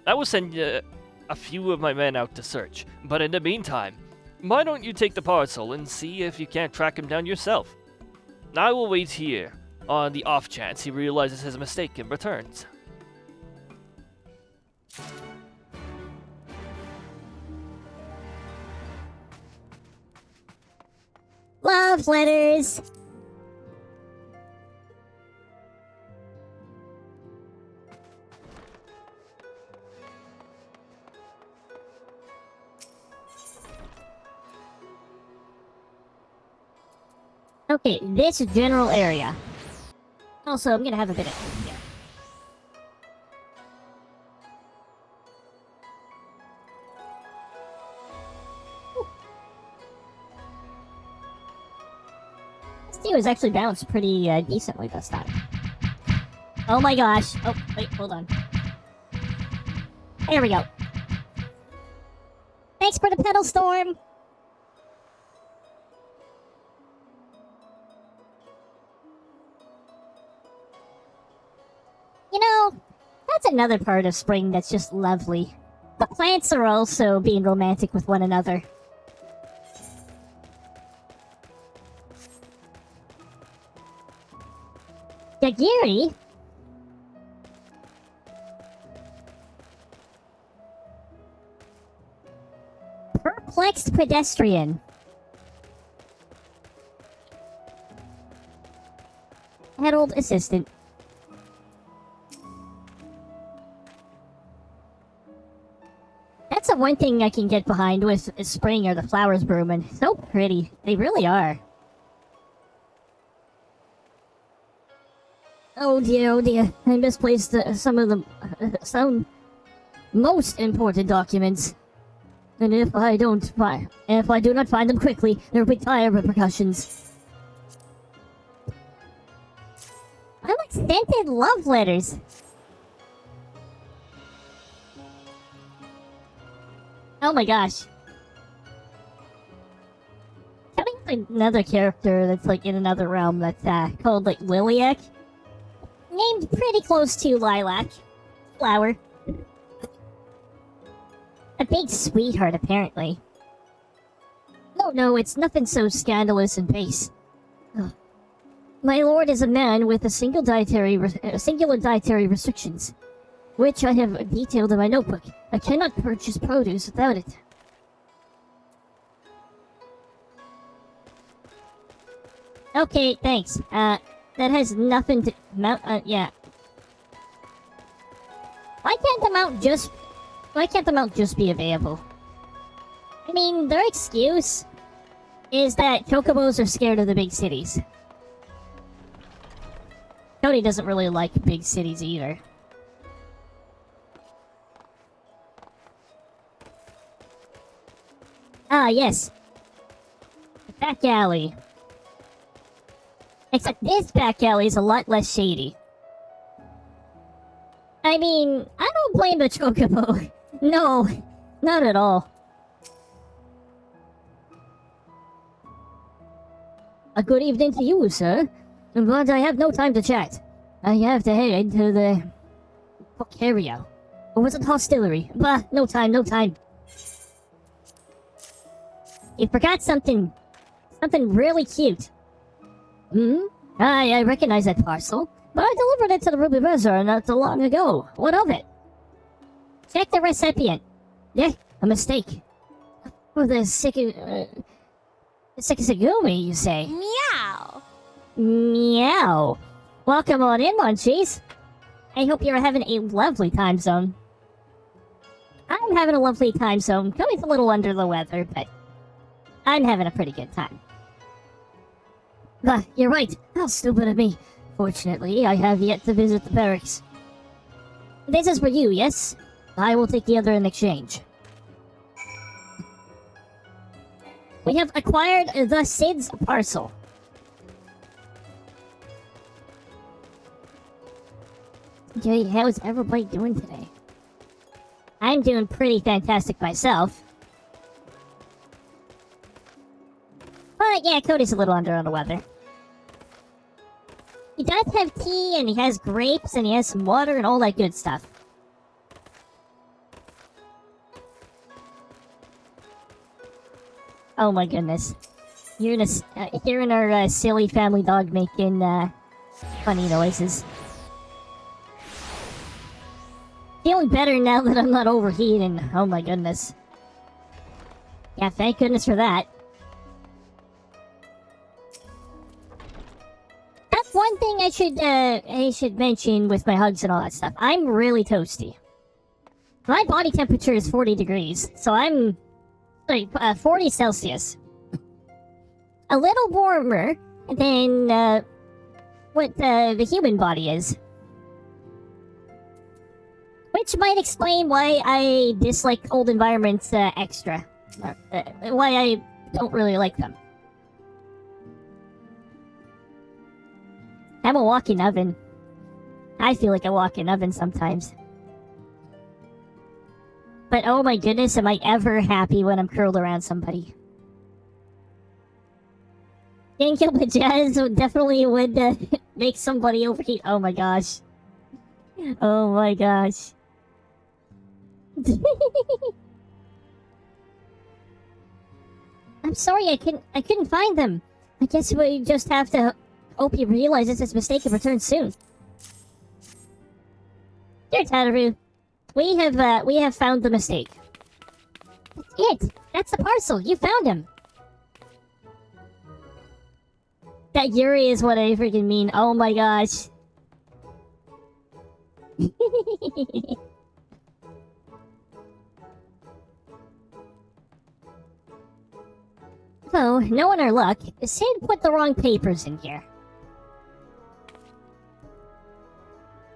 I will send a few of my men out to search, but in the meantime, why don't you take the parcel and see if you can't track him down yourself? I will wait here, on the off chance he realizes his mistake and returns. Love letters! Okay, this general area. Also, I'm gonna have a bit of food here. This deal is actually balanced pretty decently this time. Oh my gosh. Oh, wait, hold on. There we go. Thanks for the pedal storm! You know, that's another part of spring that's just lovely. The plants are also being romantic with one another. Yagiri? Perplexed pedestrian. Herald assistant. That's the one thing I can get behind with spring are the flowers blooming. So pretty. They really are. Oh dear. I misplaced some of the some most important documents. And if I do not find them quickly, there will be dire repercussions. I like scented love letters. Oh my gosh. Having another character that's like in another realm that's called like Lilac. Named pretty close to Lilac. Flower. A big sweetheart, apparently. No, it's nothing so scandalous and base. Ugh. My lord is a man with singular dietary restrictions, which I have detailed in my notebook. I cannot purchase produce without it. Okay, thanks. That has nothing to... yeah. Why can't the mount just be available? I mean, their excuse is that chocobos are scared of the big cities. Cody doesn't really like big cities either. Ah, yes. The back alley. Except this back alley is a lot less shady. I mean, I don't blame the chocobo. No, not at all. A good evening to you, sir. But I have no time to chat. I have to head to the... Bucario. Or was it hostelry? Bah, no time. You forgot something. Something really cute. Hmm? I recognize that parcel. But I delivered it to the Ruby Bazaar not too long ago. What of it? Check the recipient. Yeah, a mistake. For the Sekisagumi, you say? Meow! Meow. Welcome on in, Munchies. I hope you're having a lovely time zone. I'm having a lovely time zone. Cody's a little under the weather, but I'm having a pretty good time. You're right. How stupid of me. Fortunately, I have yet to visit the barracks. This is for you, yes? I will take the other in exchange. We have acquired the Sid's parcel. Okay, how's everybody doing today? I'm doing pretty fantastic myself. But yeah, Cody's a little under the weather. He does have tea, and he has grapes, and he has some water, and all that good stuff. Oh my goodness. Hearing our silly family dog making funny noises. Feeling better now that I'm not overheating. Oh my goodness. Yeah, thank goodness for that. That's one thing I should mention with my hugs and all that stuff. I'm really toasty. My body temperature is 40 degrees, so I'm like 40 Celsius. A little warmer than what the human body is. Which might explain why I dislike cold environments extra. Why I don't really like them. I'm a walking oven. I feel like a walking oven sometimes. But oh my goodness, am I ever happy when I'm curled around somebody. Getting killed by Jazz definitely would make somebody overheat. Oh my gosh. Oh my gosh. I'm sorry, I couldn't find them. I guess we just have to hope he realizes his mistake and returns soon. Dear Tataru, we have found the mistake. That's it. That's the parcel. You found him. That Yuri is what I freaking mean. Oh my gosh. So, knowing our luck, Sid put the wrong papers in here.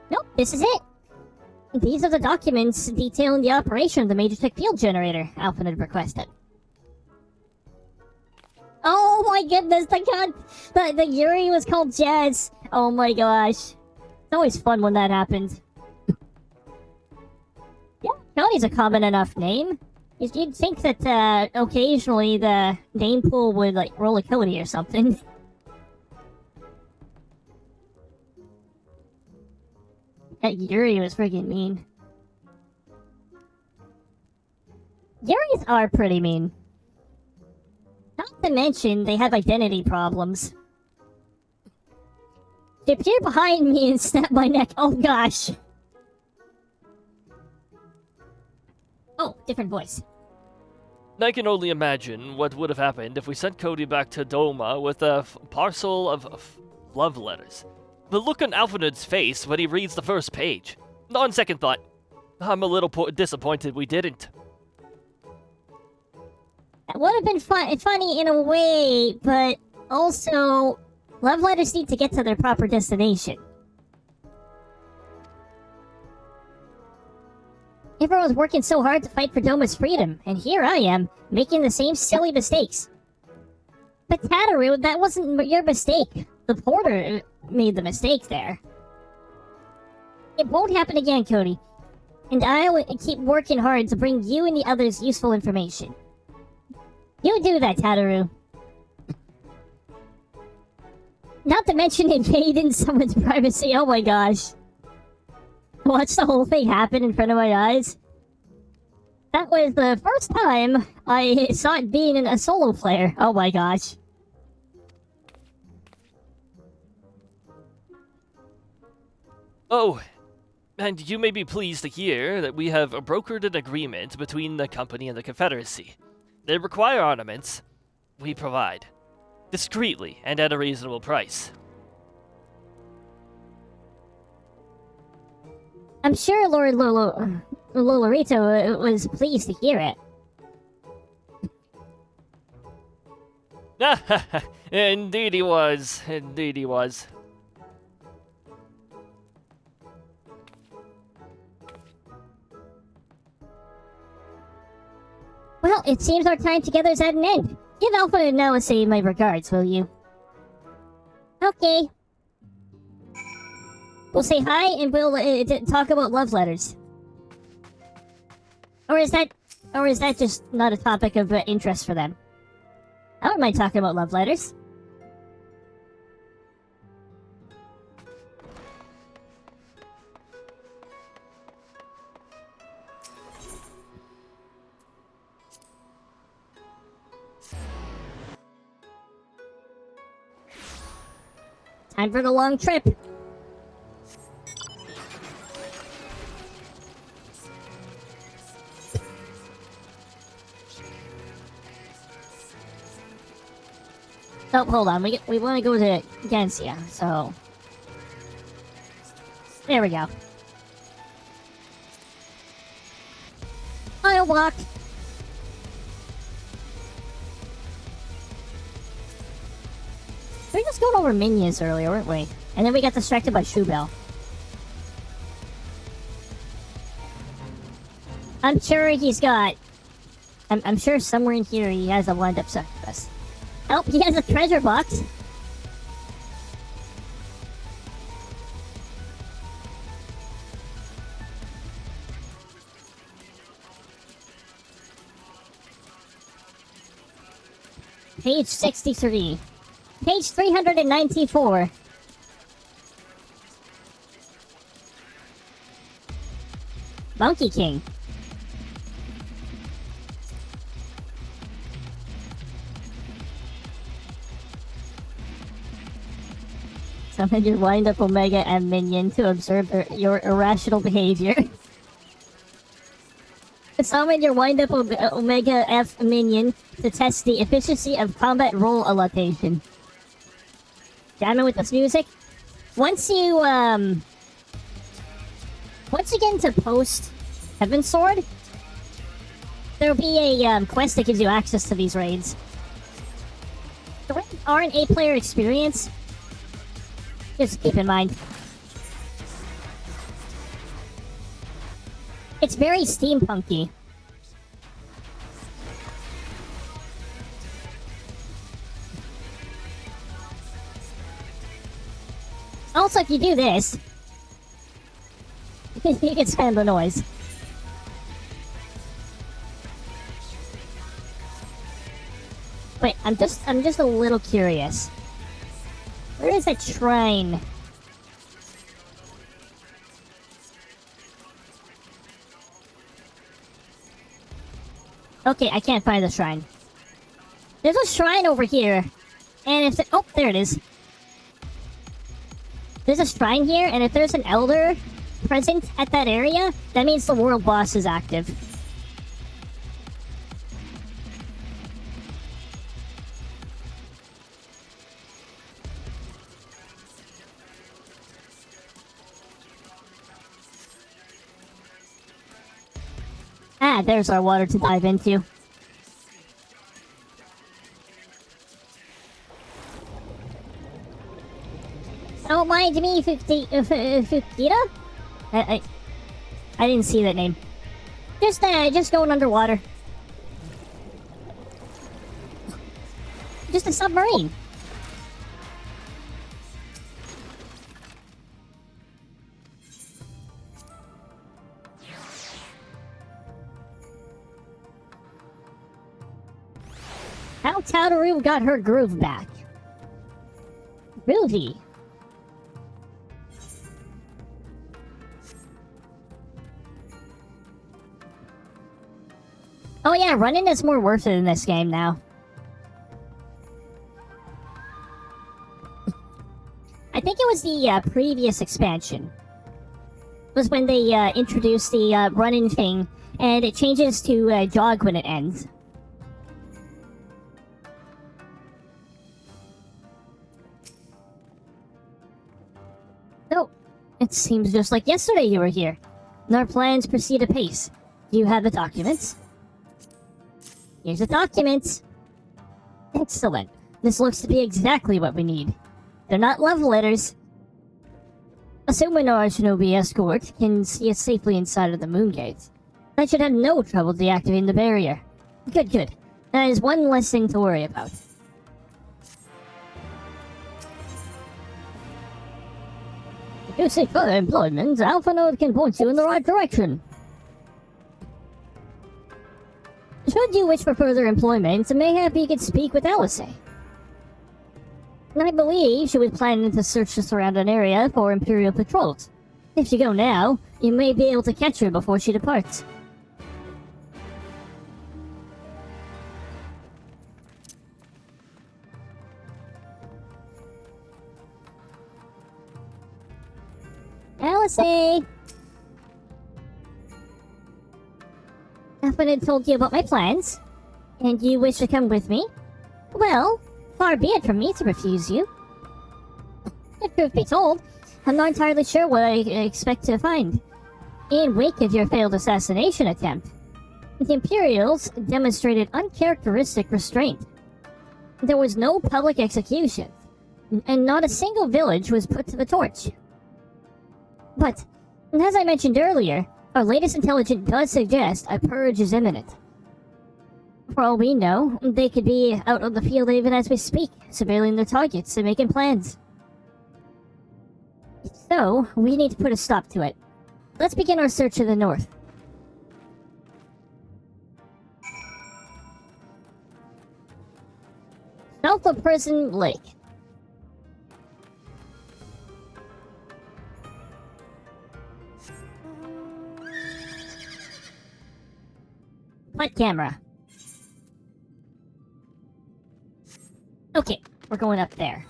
Nope, this is it. These are the documents detailing the operation of the Major Tech Field Generator Alpha had requested. Oh my goodness, the Yuri was called Jazz. Oh my gosh. It's always fun when that happens. Yeah, Cody's a common enough name. You'd think that occasionally the name pool would like roll a Cody or something. That Yuri was freaking mean. Yuris are pretty mean. Not to mention, they have identity problems. They appear behind me and snap my neck. Oh gosh. Oh, different voice. I can only imagine what would have happened if we sent Cody back to Doma with a parcel of love letters. The look on Alphanud's face when he reads the first page. On second thought, I'm a little disappointed we didn't. That would have been funny in a way, but also, love letters need to get to their proper destination. Everyone's working so hard to fight for Doma's freedom, and here I am, making the same silly mistakes. But Tataru, that wasn't your mistake. The porter made the mistake there. It won't happen again, Cody. And I'll keep working hard to bring you and the others useful information. You do that, Tataru. Not to mention invading someone's privacy, oh my gosh. Watch the whole thing happen in front of my eyes. That was the first time I saw it being in a solo player. Oh my gosh. Oh, and you may be pleased to hear that we have brokered an agreement between the company and the Confederacy. They require ornaments. We provide. Discreetly and at a reasonable price. I'm sure Lord Lolorito was pleased to hear it. Indeed he was. Indeed he was. Well, it seems our time together is at an end. Give Alpha and Noah say my regards, will you? Okay. We'll say hi and we'll talk about love letters. Or is that just not a topic of interest for them? I don't mind talking about love letters. Time for the long trip. Oh, hold on. We want to go to Gensia, so there we go. I'll walk. We were just going over minions earlier, weren't we? And then we got distracted by Shoebell. I'm sure he's got... I'm sure somewhere in here he has a wind-up succubus. Oh, he has a treasure box! Page 63. Page 394. Monkey King. Summon your wind-up Omega M minion to observe your irrational behavior. Summon your wind-up Omega F minion to test the efficiency of combat roll allocation. Jamming with this music. Once you get into post Heaven Sword, there'll be a quest that gives you access to these raids. The raids aren't 8-player experience. Just keep in mind. It's very steampunky. Also, if you do this, you can spam the noise. Wait, I'm just a little curious. Where is that shrine? Okay, I can't find the shrine. There's a shrine over here. And if oh, there it is. There's a shrine here, and if there's an elder present at that area, that means the world boss is active. Ah, there's our water to dive into. Don't mind me, Fukita? I didn't see that name. Just going underwater. Just a submarine. How Tataru got her groove back. Groovy. Oh yeah, running is more worth it in this game now. I think it was the previous expansion. Was when they introduced the running thing, and it changes to jog when it ends. Oh, it seems just like yesterday you were here. And our plans proceed apace. Do you have the documents? Here's the documents. Excellent. This looks to be exactly what we need. They're not love letters. Assuming our shinobi escort can see us safely inside of the moon gates, I should have no trouble deactivating the barrier. Good, good. That is one less thing to worry about. If you seek further employment, Alpha Node can point you in the right direction. Should you wish for further employment, mayhap you could speak with Alice. I believe she was planning to search the surrounding area for Imperial patrols. If you go now, you may be able to catch her before she departs. Alice! After I told you about my plans, and you wish to come with me, well, far be it from me to refuse you. If truth be told, I'm not entirely sure what I expect to find. In wake of your failed assassination attempt, the Imperials demonstrated uncharacteristic restraint. There was no public execution, and not a single village was put to the torch. But, as I mentioned earlier, our latest intelligence does suggest a purge is imminent. For all we know, they could be out on the field even as we speak, surveilling their targets and making plans. So, we need to put a stop to it. Let's begin our search to the north. South of Prison Lake. Light camera. Okay, we're going up there.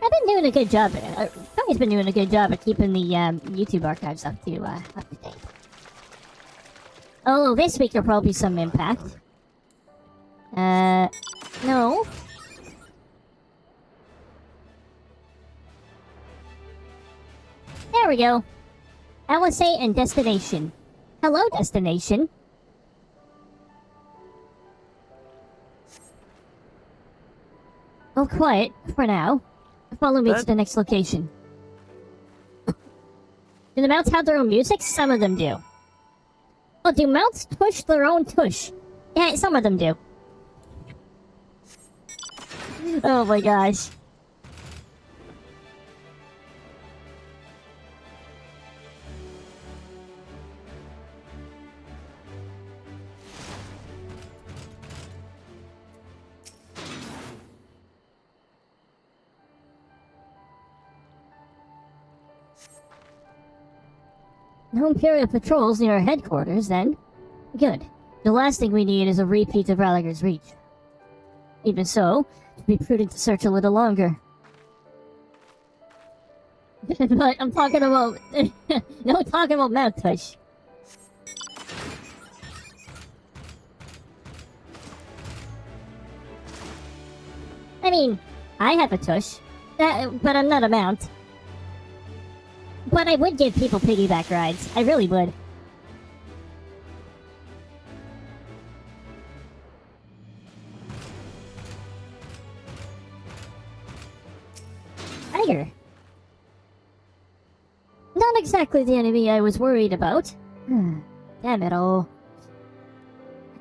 I've been doing a good job. Tony's been doing a good job at keeping the YouTube archives up to date. Oh, this week there'll probably be some impact. No. There we go. LSA and destination. Hello, destination. Oh, quiet for now. Follow me to the next location. Do the mounts have their own music? Some of them do. Oh, do mounts push their own tush? Yeah, some of them do. Oh my gosh. No Imperial patrols near our headquarters, then. Good. The last thing we need is a repeat of Ralager's Reach. Even so, it'd be prudent to search a little longer. But I'm talking about... no talking about Mount Tush. I mean, I have a tush, but I'm not a mount. But I would give people piggyback rides. I really would. Tiger. Not exactly the enemy I was worried about. Damn it all.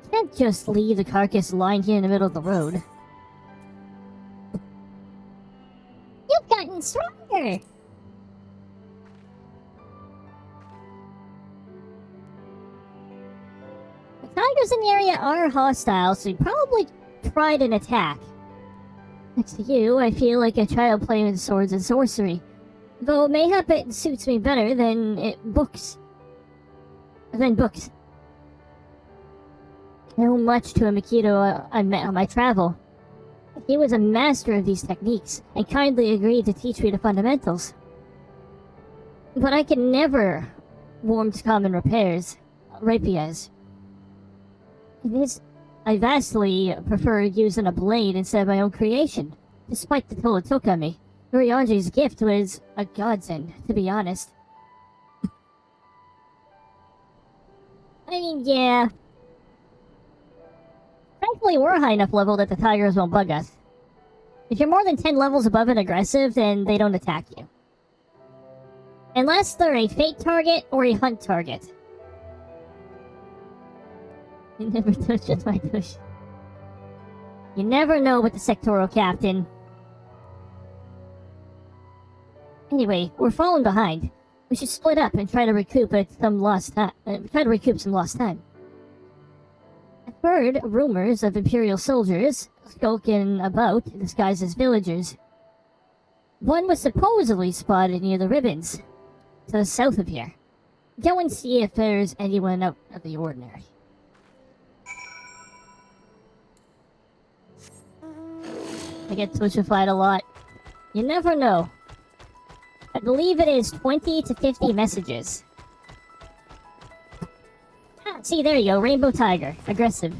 I can't just leave the carcass lying here in the middle of the road. You've gotten stronger! The tigers in the area are hostile, so you probably tried an attack. Next to you, I feel like a child playing with swords and sorcery. Though mayhap it suits me better than books. I know much to a Makito I met on my travel. He was a master of these techniques, and kindly agreed to teach me the fundamentals. But I can never warm to common rapiers. I vastly prefer using a blade instead of my own creation, despite the toll it took on me. Urianji's gift was a godsend, to be honest. I mean, yeah. Thankfully, we're high enough level that the tigers won't bug us. If you're more than 10 levels above and aggressive, then they don't attack you. Unless they're a fate target or a hunt target. You never touches my tush. You never know with the sectoral captain. Anyway, we're falling behind. We should split up and try to recoup some lost time. I've heard rumors of Imperial soldiers skulking about disguised as villagers. One was supposedly spotted near the ribbons, to the south of here. Go and see if there's anyone out of the ordinary. I get twitchified a lot. You never know. I believe it is 20 to 50 messages. Ah, see, there you go. Rainbow Tiger. Aggressive.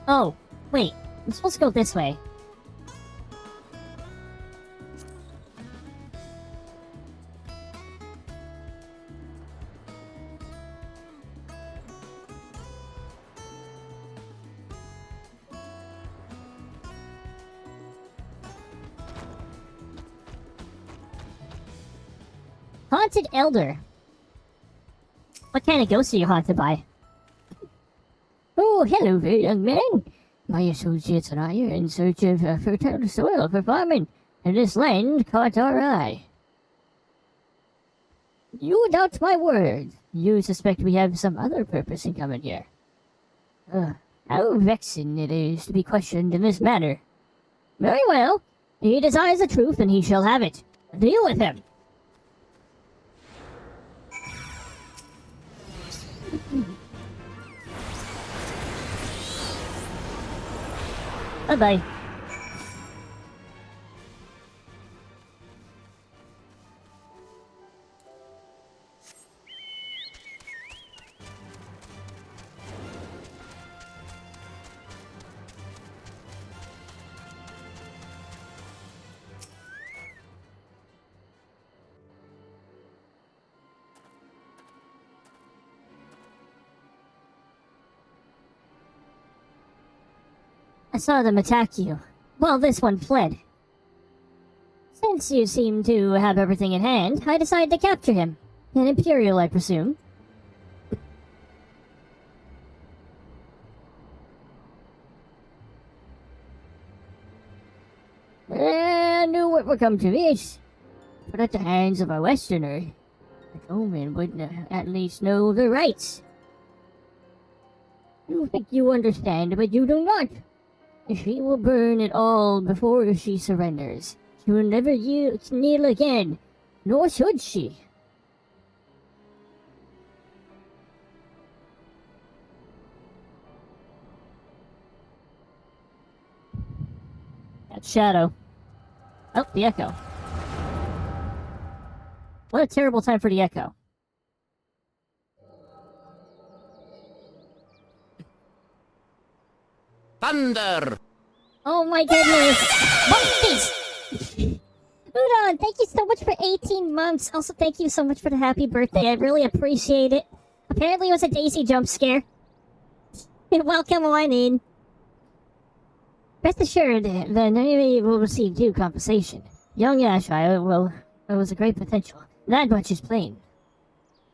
Oh, wait. I'm supposed to go this way. Haunted Elder. What kind of ghosts are you haunted by? Oh, hello there, young man. My associates and I are in search of fertile soil for farming, and this land caught our eye. You doubt my word. You suspect we have some other purpose in coming here. How vexing it is to be questioned in this manner. Very well. He desires the truth, and he shall have it. Deal with him. Bye-bye. I saw them attack you. Well, this one fled. Since you seem to have everything in hand, I decided to capture him. An Imperial, I presume. I knew what would come to this. But at the hands of a Westerner, the Omen would at least know the rights. You think you understand, but you do not. She will burn it all before she surrenders. She will never kneel again, nor should she. That's Shadow. Oh, the Echo. What a terrible time for the Echo. Thunder! Oh my goodness! What is? Udon, thank you so much for 18 months. Also, thank you so much for the happy birthday. I really appreciate it. Apparently, it was a Daisy jump scare. Welcome on in. Rest assured that enemy will receive due compensation. Young Ashai was a great potential. That much is plain.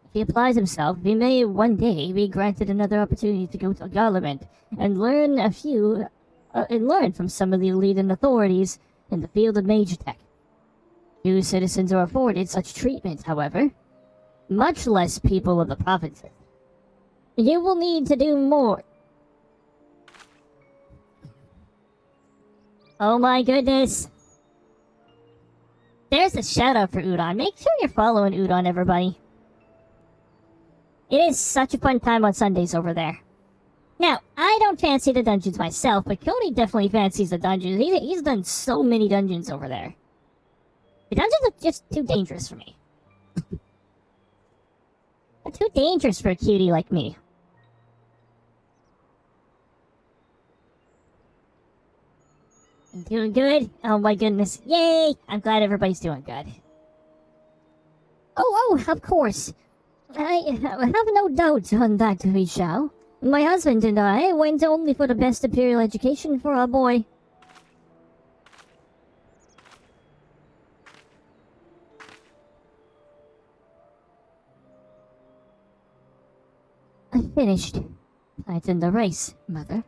If he applies himself, he may one day be granted another opportunity to go to Garlement and learn from some of the leading authorities in the field of mage tech. Few citizens are afforded such treatment, however, much less people of the provinces. You will need to do more. Oh my goodness. There's a shout out for Udon. Make sure you're following Udon, everybody. It is such a fun time on Sundays over there. Now, I don't fancy the dungeons myself, but Cody definitely fancies the dungeons. He's done so many dungeons over there. The dungeons are just too dangerous for me. They're too dangerous for a cutie like me. I'm doing good? Oh my goodness. Yay! I'm glad everybody's doing good. Oh, of course. I have no doubt on that, we shall. My husband and I went only for the best Imperial education for our boy. I finished. Planting the rice, Mother.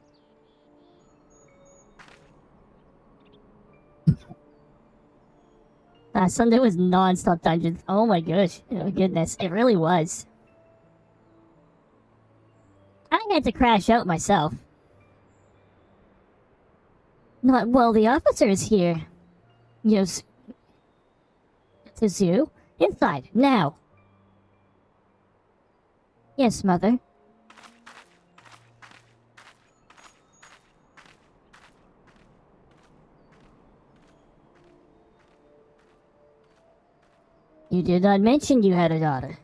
Yeah, Sunday was non-stop dungeons. Oh my gosh. Oh goodness, it really was. I had to crash out myself. Not well, the officer is here. Yes. To zoo? Inside, now. Yes, mother. You did not mention you had a daughter.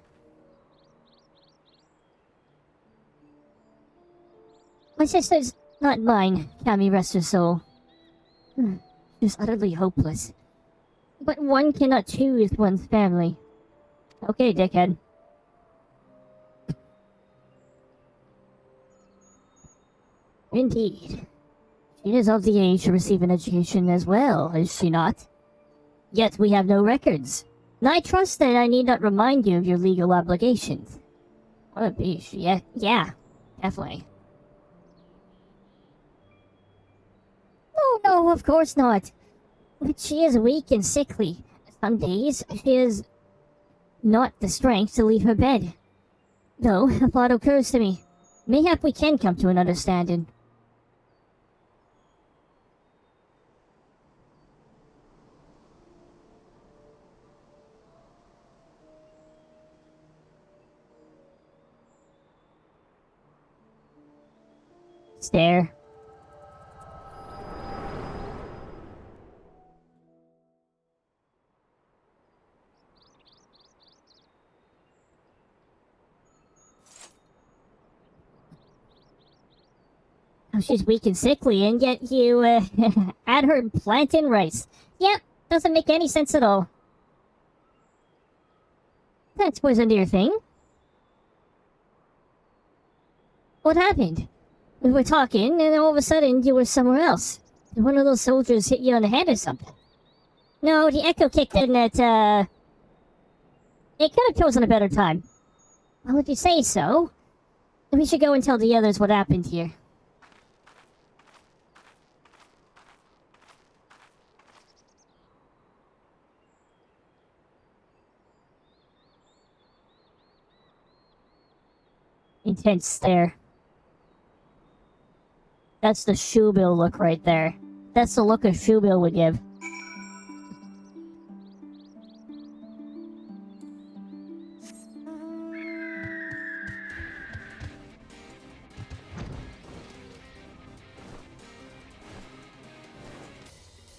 My sister's not mine, Cammy rest her soul. She was utterly hopeless. But one cannot choose one's family. Okay, dickhead. Indeed. She is of the age to receive an education as well, is she not? Yet we have no records. And I trust that I need not remind you of your legal obligations. What a bitch. Yeah, definitely. No, of course not. But she is weak and sickly. Some days, she has not the strength to leave her bed. Though, a thought occurs to me. Mayhap we can come to an understanding. Stare. Oh, she's weak and sickly, and yet you, add her plantain rice. Yep, doesn't make any sense at all. That wasn't your thing. What happened? We were talking, and all of a sudden you were somewhere else. Did one of those soldiers hit you on the head or something? No, the echo kicked in at, It could have chosen a better time. Well, if you say so, then we should go and tell the others what happened here. Intense stare. That's the Shoebill look right there. That's the look a Shoebill would give.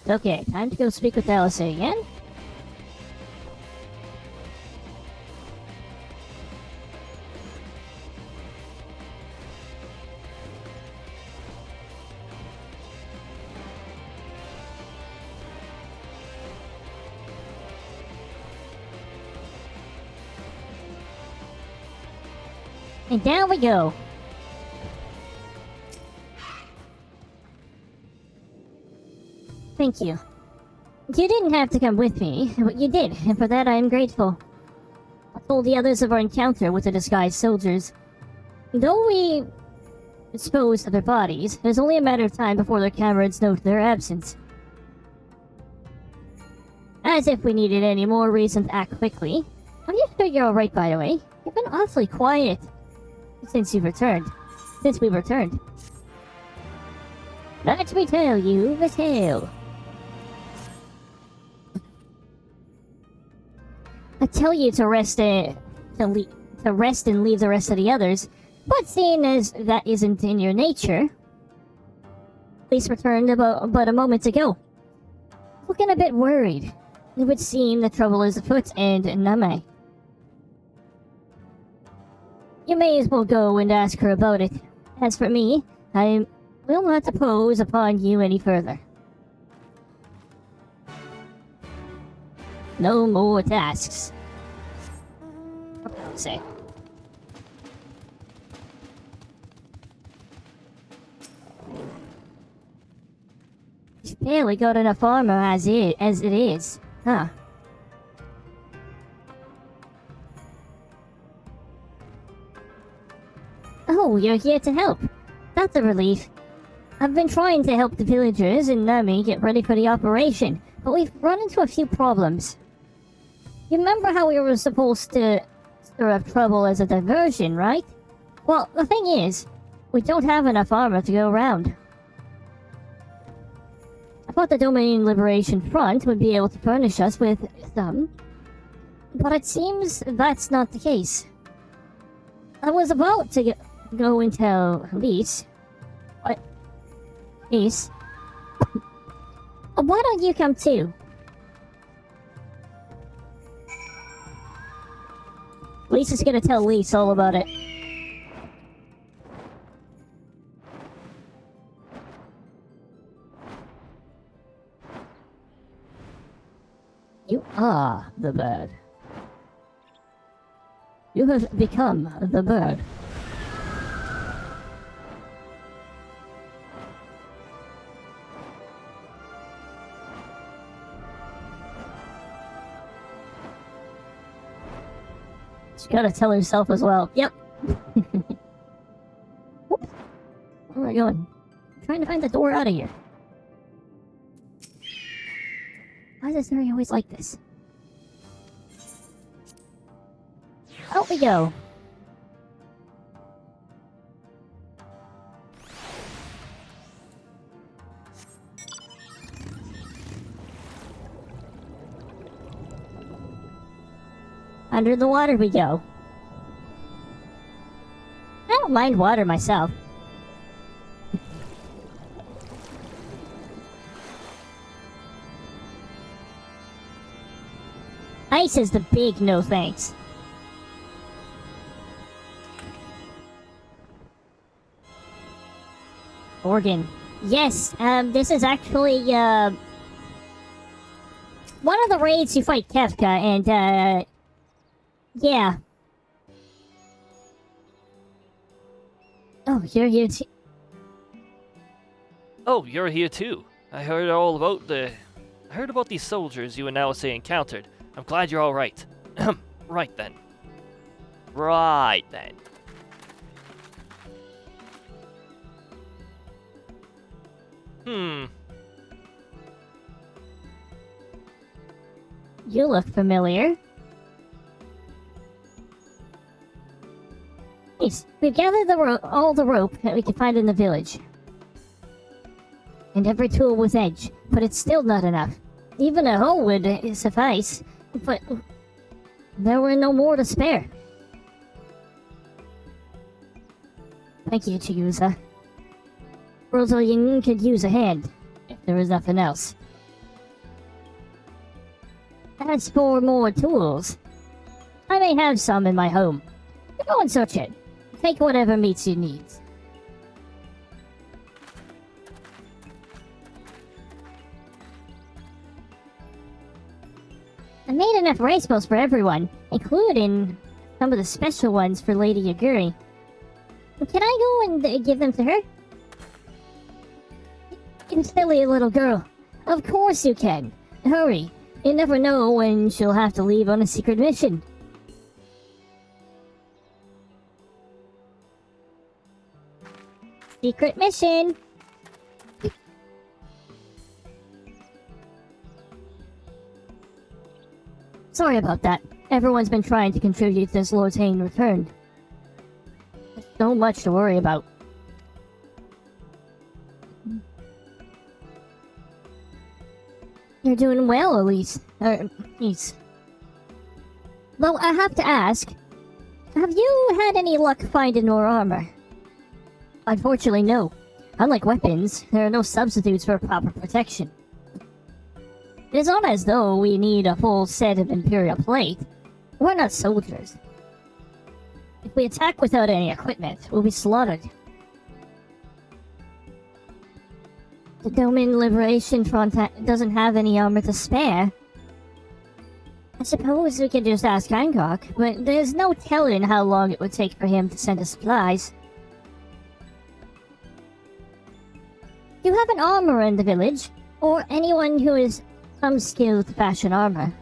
Okay, time to go speak with Alice again. And down we go. Thank you. You didn't have to come with me, but you did, and for that I am grateful. I told the others of our encounter with the disguised soldiers. Though we disposed of their bodies, it was only a matter of time before their comrades noted their absence. As if we needed any more reason to act quickly. Are you sure you're alright, by the way? You've been awfully quiet. Since we returned. Let me tell you the tale. I tell you to rest and leave the rest of the others, but seeing as that isn't in your nature, police returned about a moment ago. Looking a bit worried. It would seem the trouble is afoot and Name. You may as well go and ask her about it. As for me, I will not impose upon you any further. No more tasks. Say. She's barely got enough armor as it is, huh? Oh, you're here to help. That's a relief. I've been trying to help the villagers in Nami get ready for the operation, but we've run into a few problems. You remember how we were supposed to stir up trouble as a diversion, right? Well, the thing is, we don't have enough armor to go around. I thought the Domain Liberation Front would be able to furnish us with some, but it seems that's not the case. I was about to go and tell Lise. What? Lise? Why don't you come too? Lisa's gonna tell Lise all about it. You are the bird. You have become the bird. She's gotta tell herself as well. Yep. Whoops. Where am I going? I'm trying to find the door out of here. Why is this area always like this? Out we go. Under the water we go. I don't mind water myself. Ice is the big no thanks. Organ. Yes, this is actually, one of the raids you fight Kefka, and, yeah. Oh, you're here too. Oh, you're here too. I heard all about I heard about these soldiers you and Alice encountered. I'm glad you're all right. Right then. Right then. You look familiar. Yes, we've gathered all the rope that we can find in the village. And every tool with edge, but it's still not enough. Even a hoe would suffice, but there were no more to spare. Thank you, Chigusa. Rosalind could use a hand, if there was nothing else. As for more tools, I may have some in my home. Go and search it. Take whatever meets your needs. I made enough race bows for everyone, including some of the special ones for Lady Yaguri. Can I go and give them to her? You silly little girl. Of course you can. Hurry. You never know when she'll have to leave on a secret mission. Secret mission! Sorry about that. Everyone's been trying to contribute since Lord Hain returned. There's so much to worry about. You're doing well, Elise. Elise. Though I have to ask, have you had any luck finding more armor? Unfortunately, no. Unlike weapons, there are no substitutes for proper protection. It is not as though we need a full set of Imperial plate. We're not soldiers. If we attack without any equipment, we'll be slaughtered. The Domain Liberation Front doesn't have any armor to spare. I suppose we could just ask Hancock, but there's no telling how long it would take for him to send us supplies. You have an armorer in the village, or anyone who is some skill to fashion armor.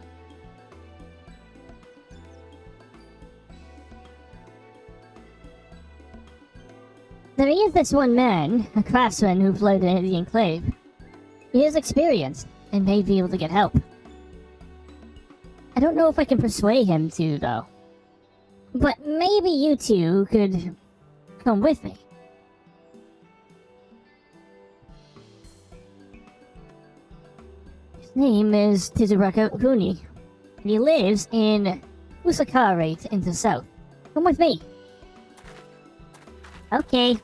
There is this one man, a craftsman who fled into the Enclave. He is experienced, and may be able to get help. I don't know if I can persuade him to, though. But maybe you two could come with me. His name is Tizuraka Kuni, and he lives in Usakare in the south. Come with me. Okay.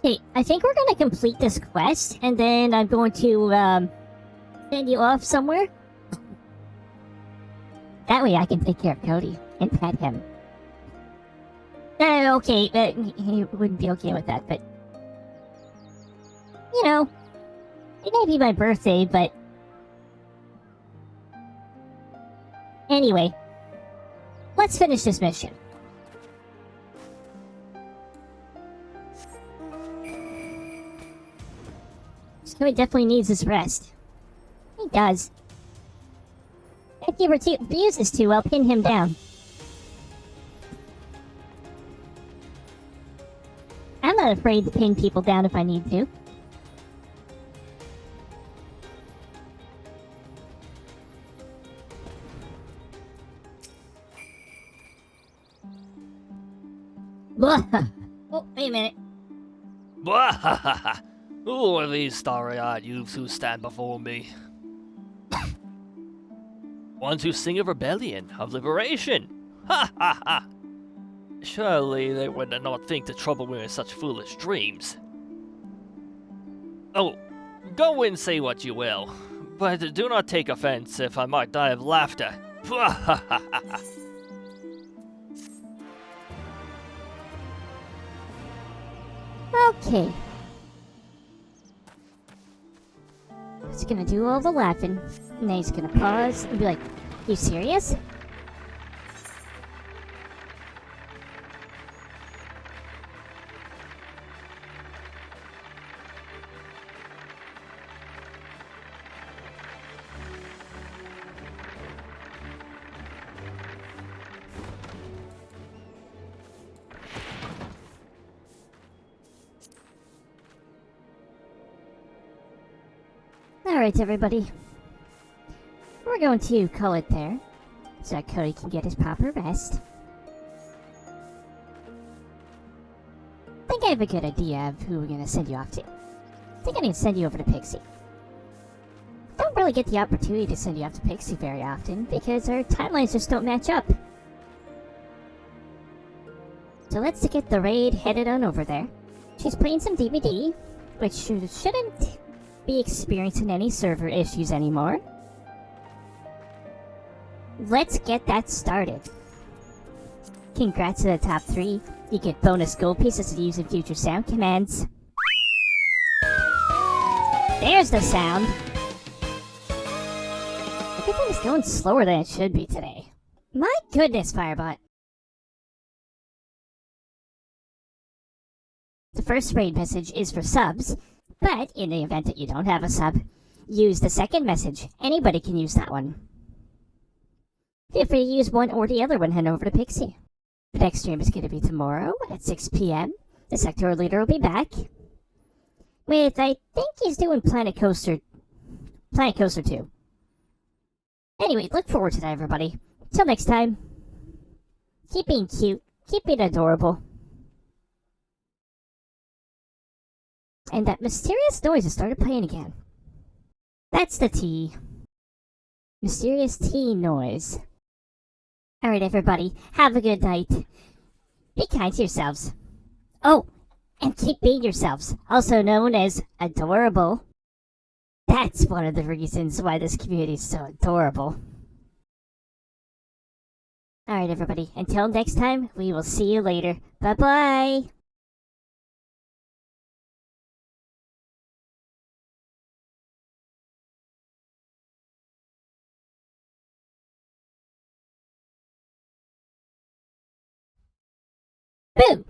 Hey, I think we're gonna complete this quest, and then I'm going to, send you off somewhere. That way I can take care of Cody and pet him. Okay, he wouldn't be okay with that, but... You know, it may be my birthday, but... Anyway, let's finish this mission. Cody definitely needs his rest. He does. If he refuses to, I'll pin him down. I'm not afraid to pin people down if I need to. Oh, wait a minute. Who are these starry-eyed youths who stand before me? Ones who sing of rebellion, of liberation. Ha ha ha! Surely they would not think to trouble me with such foolish dreams. Oh, go and say what you will, but do not take offense if I might die of laughter. Okay. He's gonna do all the laughing, and then he's gonna pause and be like, "You serious?" Alright, everybody. We're going to call it there, so that Cody can get his proper rest. I think I have a good idea of who we're going to send you off to. I think I need to send you over to Pixie. Don't really get the opportunity to send you off to Pixie very often, because our timelines just don't match up. So let's get the raid headed on over there. She's playing some DVD, which shouldn't be experiencing any server issues anymore. Let's get that started. Congrats to the top 3. You get bonus gold pieces to use in future sound commands. There's the sound. Everything's going slower than it should be today. My goodness, Firebot. The first raid message is for subs, but in the event that you don't have a sub, use the second message. Anybody can use that one. Feel free to use one or the other one, head over to Pixie. The next stream is going to be tomorrow at 6 p.m. The sectoral leader will be back with, I think he's doing Planet Coaster 2. Anyway, look forward to that, everybody. Till next time, keep being cute, keep being adorable. And that mysterious noise has started playing again. That's the tea. Mysterious tea noise. Alright, everybody, have a good night. Be kind to yourselves. Oh, and keep being yourselves, also known as adorable. That's one of the reasons why this community is so adorable. Alright, everybody, until next time, we will see you later. Bye-bye! Boom!